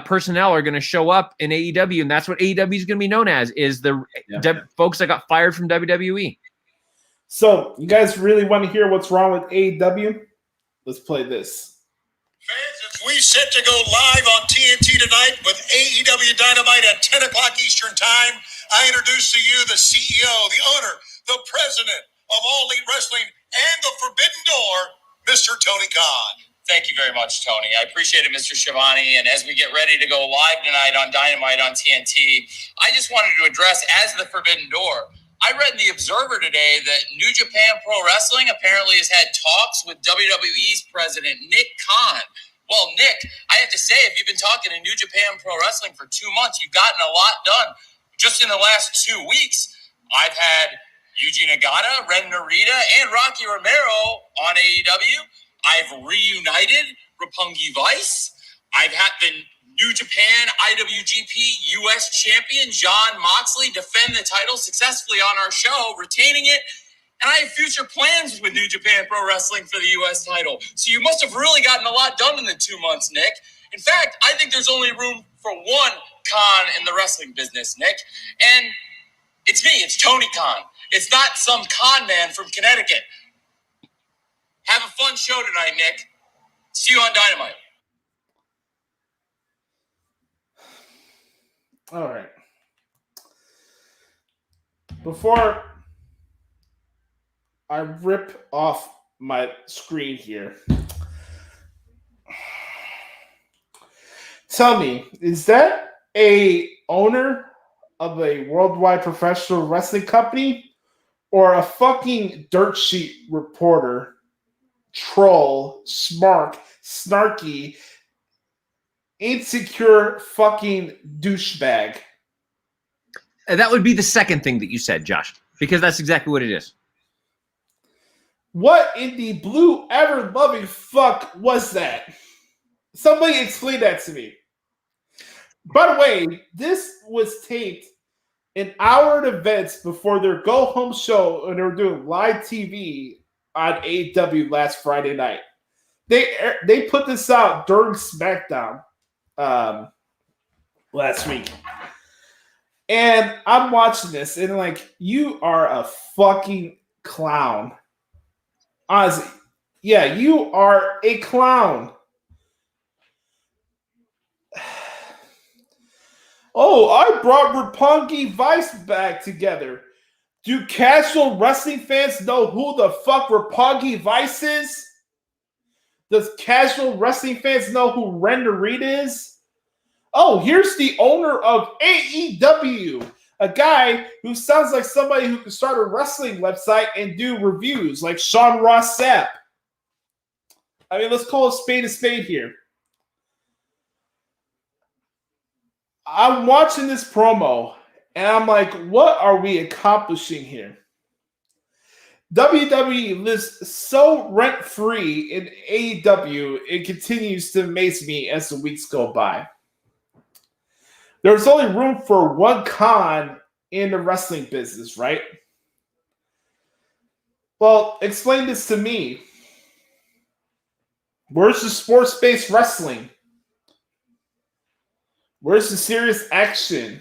personnel are going to show up in AEW, and that's what AEW is going to be known as, is the folks that got fired from WWE. So, you guys really want to hear what's wrong with AEW? Let's play this. Fans, as we set to go live on TNT tonight with AEW Dynamite at 10 o'clock Eastern Time, I introduce to you the CEO, the owner, the president of All Elite Wrestling and the Forbidden Door, Mr. Tony Khan. Thank you very much, Tony. I appreciate it, Mr. Schiavone. And as we get ready to go live tonight on Dynamite on TNT, I just wanted to address, as the Forbidden Door, I read in The Observer today that New Japan Pro Wrestling apparently has had talks with WWE's president, Nick Khan. Well, Nick, I have to say, if you've been talking to New Japan Pro Wrestling for 2 months, you've gotten a lot done. Just in the last 2 weeks, I've had Yuji Nagata, Ren Narita, and Rocky Romero on AEW. I've reunited Roppongi Vice. I've had the New Japan IWGP US champion Jon Moxley defend the title successfully on our show, retaining it. And I have future plans with New Japan Pro Wrestling for the US title. So you must have really gotten a lot done in the 2 months, Nick. In fact, I think there's only room for one Khan in the wrestling business, Nick. And it's me, it's Tony Khan. It's not some con man from Connecticut. Have a fun show tonight, Nick. See you on Dynamite. All right. Before I rip off my screen here, tell me, is that a owner of a worldwide professional wrestling company or a fucking dirt sheet reporter, troll, snarky, insecure fucking douchebag? That would be the second thing that you said, Josh, because that's exactly what it is. What in the blue ever-loving fuck was that? Somebody explain that to me. By the way, this was taped an hour in advance before their go-home show, and they were doing live TV on AEW last Friday night. They put this out during SmackDown last week. And I'm watching this, and like, you are a fucking clown. Honestly, yeah, you are a clown. Oh, I brought Roppongi Vice back together. Do casual wrestling fans know who the fuck Roppongi Vice is? Does casual wrestling fans know who Ren Narita is? Oh, here's the owner of AEW, a guy who sounds like somebody who could start a wrestling website and do reviews, like Sean Ross Sapp. I mean, let's call a spade here. I'm watching this promo, and I'm like, what are we accomplishing here? WWE lives so rent-free in AEW, it continues to amaze me as the weeks go by. There's only room for one con in the wrestling business, right? Well, explain this to me. Where's the sports-based wrestling? Where's the serious action?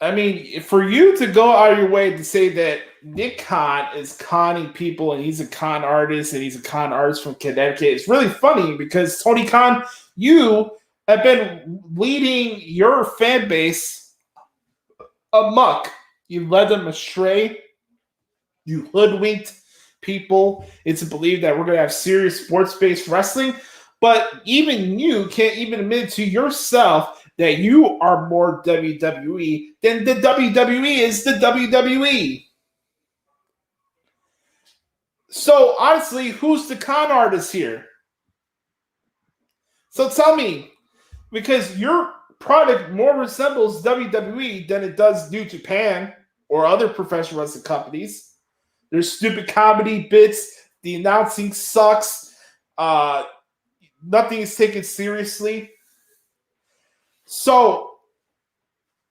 I mean, for you to go out of your way to say that Nick Khan is conning people and he's a con artist and he's a con artist from Connecticut, it's really funny because, Tony Khan, you have been leading your fan base amok. You led them astray. You hoodwinked people into believe that we're going to have serious sports-based wrestling. But even you can't even admit to yourself that you are more WWE than the WWE is the WWE. So, honestly, who's the con artist here? So tell me, because your product more resembles WWE than it does New Japan or other professional wrestling companies. There's stupid comedy bits. The announcing sucks. Nothing is taken seriously. So,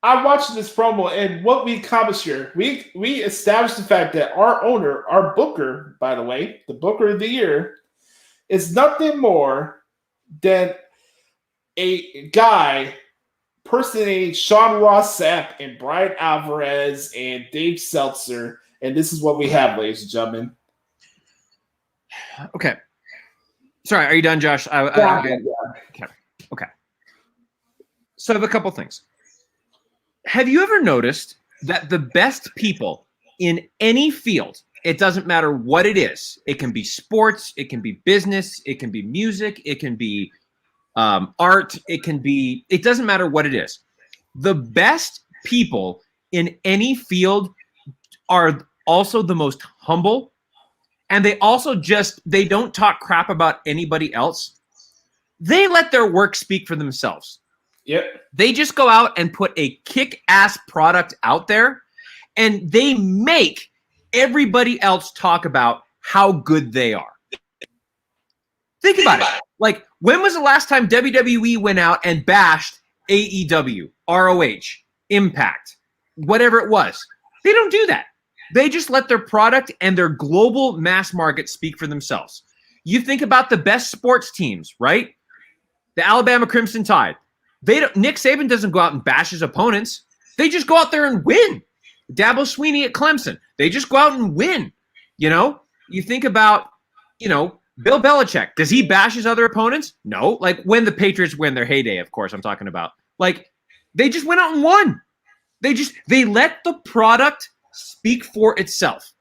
I'm watching this promo, and what we accomplished here, we established the fact that our owner, our booker, by the way, the booker of the year, is nothing more than a guy personating Sean Ross Sapp and Brian Alvarez and Dave Seltzer, and this is what we have, ladies and gentlemen. Okay. Sorry, are you done, Josh? Yeah. Okay. So I have a couple things. have you ever noticed that the best people in any field, it doesn't matter what it is, it can be sports, it can be business, it can be music, it can be art, it doesn't matter what it is. The best people in any field are also the most humble, and they also they don't talk crap about anybody else. They let their work speak for themselves. Yep. They just go out and put a kick-ass product out there, and they make everybody else talk about how good they are. Think about it. Like, when was the last time WWE went out and bashed AEW, ROH, Impact, whatever it was? They don't do that. They just let their product and their global mass market speak for themselves. You think about the best sports teams, right? The Alabama Crimson Tide. Nick Saban doesn't go out and bash his opponents. They just go out there and win. Dabo Swinney at Clemson. They just go out and win. You know, you think about, Bill Belichick. Does he bash his other opponents? No. Like, when the Patriots win their heyday, of course, I'm talking about. Like, they just went out and won. They let the product speak for itself.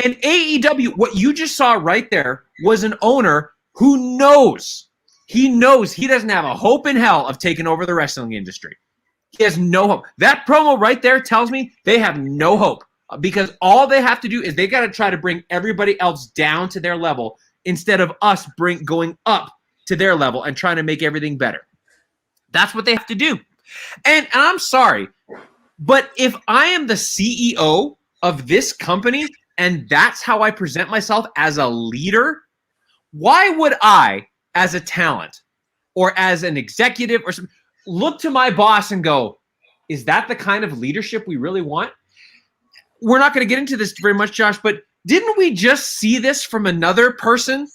And AEW, what you just saw right there was an owner who knows. He knows he doesn't have a hope in hell of taking over the wrestling industry. He has no hope. That promo right there tells me they have no hope, because all they have to do is they got to try to bring everybody else down to their level instead of us going up to their level and trying to make everything better. That's what they have to do. And I'm sorry, but if I am the CEO of this company and that's how I present myself as a leader, why would I, as a talent or as an executive or something, look to my boss and go, is that the kind of leadership we really want? We're not going to get into this very much, Josh, but didn't we just see this from another person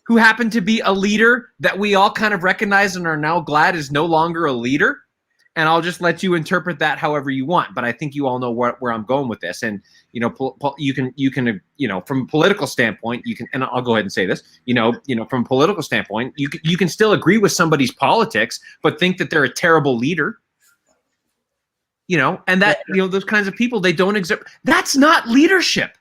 who happened to be a leader that we all kind of recognize and are now glad is no longer a leader? And I'll just let you interpret that however you want. But I think you all know where I'm going with this. And, you can, from a political standpoint, you can, and I'll go ahead and say this, from a political standpoint, you can still agree with somebody's politics, but think that they're a terrible leader, and that, those kinds of people, they don't exist. That's not leadership.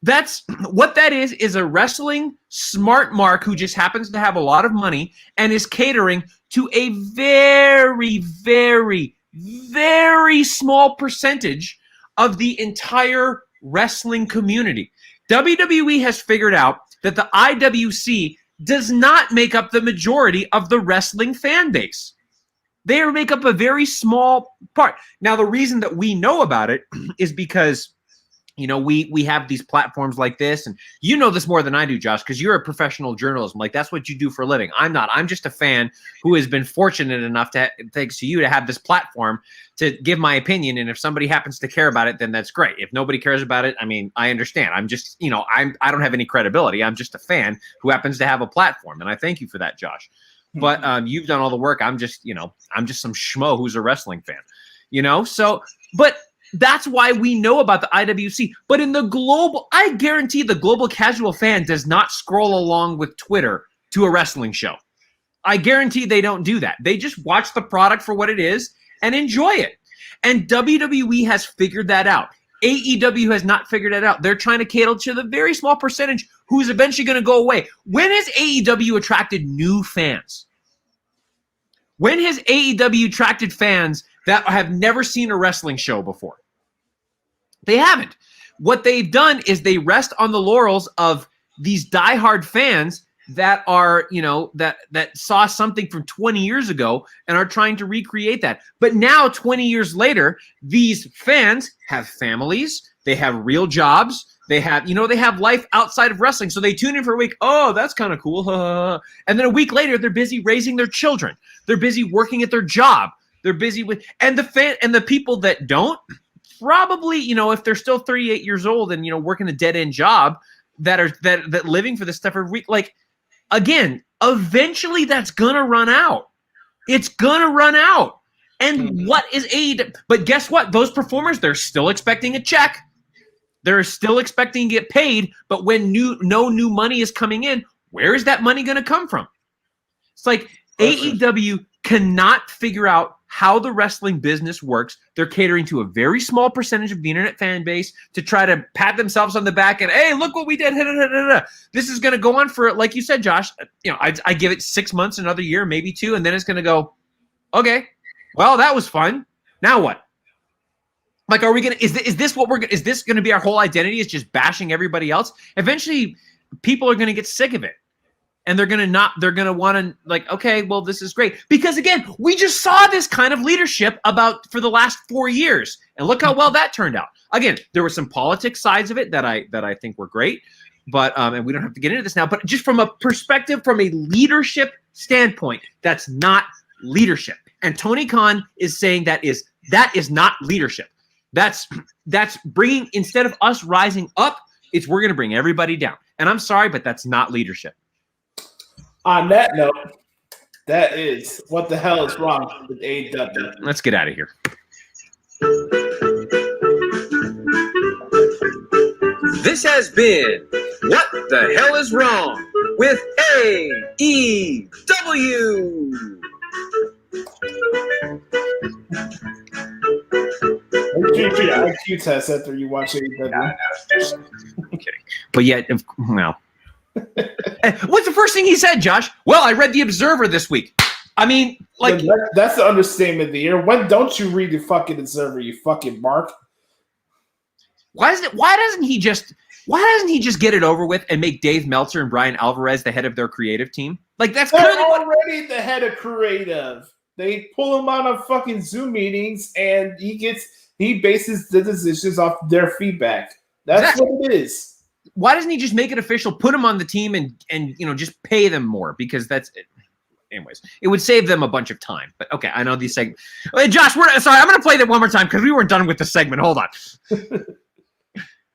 That's what that is a wrestling smart mark who just happens to have a lot of money and is catering to a very, very, very small percentage of the entire wrestling community. WWE has figured out that the IWC does not make up the majority of the wrestling fan base. They make up a very small part. Now, the reason that we know about it is because we have these platforms like this, and you know this more than I do, Josh, because you're a professional journalism. Like, that's what you do for a living. I'm not. I'm just a fan who has been fortunate enough to, thanks to you, to have this platform to give my opinion. And if somebody happens to care about it, then that's great. If nobody cares about it, I mean, I understand. I'm just, I don't have any credibility. I'm just a fan who happens to have a platform, and I thank you for that, Josh. But you've done all the work. I'm just some schmo who's a wrestling fan, So, but that's why we know about the IWC. But in the global, I guarantee the global casual fan does not scroll along with Twitter to a wrestling show. I guarantee they don't do that. They just watch the product for what it is and enjoy it. And WWE has figured that out. AEW has not figured it out. They're trying to cater to the very small percentage who's eventually going to go away. When has AEW attracted new fans? When has AEW attracted fans that have never seen a wrestling show before? They haven't. What they've done is they rest on the laurels of these diehard fans that are, that saw something from 20 years ago and are trying to recreate that. But now, 20 years later, these fans have families, they have real jobs, they have, they have life outside of wrestling. So they tune in for a week. Oh, that's kind of cool. And then a week later, they're busy raising their children. They're busy working at their job. They're busy with, and the people that don't, probably, if they're still 38 years old and, working a dead-end job that living for this stuff every week, like, again, eventually that's going to run out. It's going to run out. And what is AEW? But guess what? Those performers, they're still expecting a check. They're still expecting to get paid. But when no new money is coming in, where is that money going to come from? It's like AEW cannot figure out how the wrestling business works. They're catering to a very small percentage of the internet fan base to try to pat themselves on the back and, hey, look what we did. This is going to go on for, like you said, Josh, I give it 6 months, another year, maybe 2, and then it's going to go, okay, well, that was fun. Now what? Like, are we going to, is this what is this going to be our whole identity, is just bashing everybody else? Eventually, people are going to get sick of it. And they're going to want to, like, okay, well, this is great. Because, again, we just saw this kind of leadership for the last 4 years. And look how well that turned out. Again, there were some politics sides of it that I think were great. But, and we don't have to get into this now, but just from a perspective, from a leadership standpoint, that's not leadership. And Tony Khan is saying that is not leadership. That's bringing, instead of us rising up, we're going to bring everybody down. And I'm sorry, but that's not leadership. On that note, that is what the hell is wrong with AEW. Let's get out of here. This has been What the Hell is Wrong with AEW. Make sure your IQ test after you watch AEW. I'm kidding. But yet, well. What's the first thing he said, Josh? Well, I read The Observer this week. I mean, like, that's the understatement of the year. When don't you read the fucking Observer, you fucking mark? Why doesn't he just get it over with and make Dave Meltzer and Brian Alvarez the head of their creative team? Like, that's they're already the head of creative. They pull him out of fucking Zoom meetings, and he bases the decisions off their feedback. That's what it is. Why doesn't he just make it official, put them on the team, and just pay them more? Because that's it. Anyways, it would save them a bunch of time. But okay, I know these segments. Hey, Josh, sorry, I'm going to play that one more time because we weren't done with the segment. Hold on.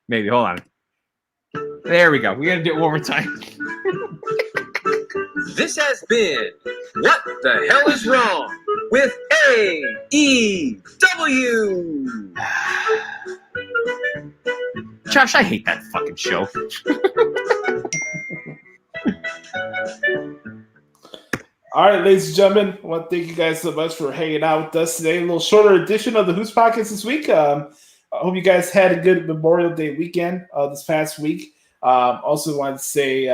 Maybe, hold on. There we go. We got to do it one more time. This has been What the Hell is Wrong with AEW. Josh, I hate that fucking show. All right, ladies and gentlemen, I want to thank you guys so much for hanging out with us today. A little shorter edition of the Hoots Podcast this week. I hope you guys had a good Memorial Day weekend this past week. Also want to say,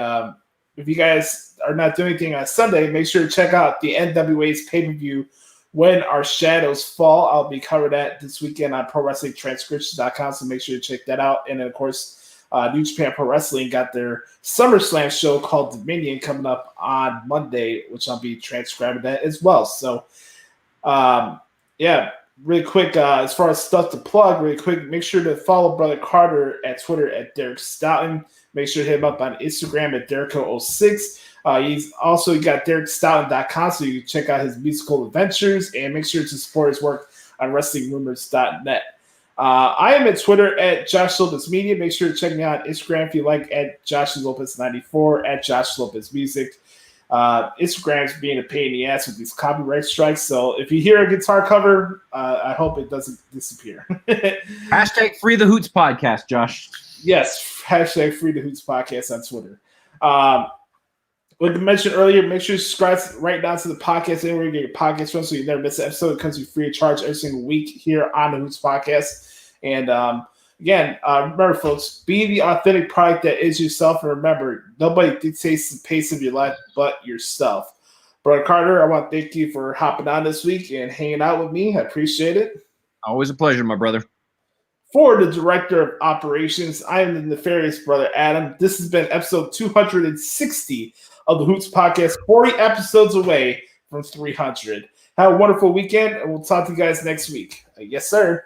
if you guys are not doing anything on Sunday, make sure to check out the NWA's pay-per-view, When Our Shadows Fall. I'll be covering that this weekend on ProWrestlingTranscriptions.com, so make sure to check that out. And then, of course, New Japan Pro Wrestling got their SummerSlam show called Dominion coming up on Monday, which I'll be transcribing that as well. So, really quick, as far as stuff to plug, really quick, make sure to follow Brother Carter at Twitter at Derek Stoughton. Make sure to hit him up on Instagram at Derrico06. He's also got DerekStoughton.com, so you can check out his musical adventures, and make sure to support his work on WrestlingRumors.net. I am at Twitter at Josh Lopez Media. Make sure to check me out on Instagram if you like, at Josh Lopez94, at Josh Lopez Music. Instagram's being a pain in the ass with these copyright strikes, so if you hear a guitar cover, I hope it doesn't disappear. Hashtag Free the Hoots Podcast, Josh. Yes, hashtag Free the Hoots Podcast on Twitter. Like I mentioned earlier, make sure you subscribe right now to the podcast anywhere you get your podcast from, so you never miss an episode. It comes to you free of charge every single week here on the Hoots Podcast. And again, remember, folks, be the authentic product that is yourself. And remember, nobody dictates the pace of your life but yourself. Brother Carter, I want to thank you for hopping on this week and hanging out with me. I appreciate it. Always a pleasure, my brother. For the Director of Operations, I am the nefarious Brother Adam. This has been episode 260 of the Hoots Podcast, 40 episodes away from 300. Have a wonderful weekend, and we'll talk to you guys next week. Yes, sir.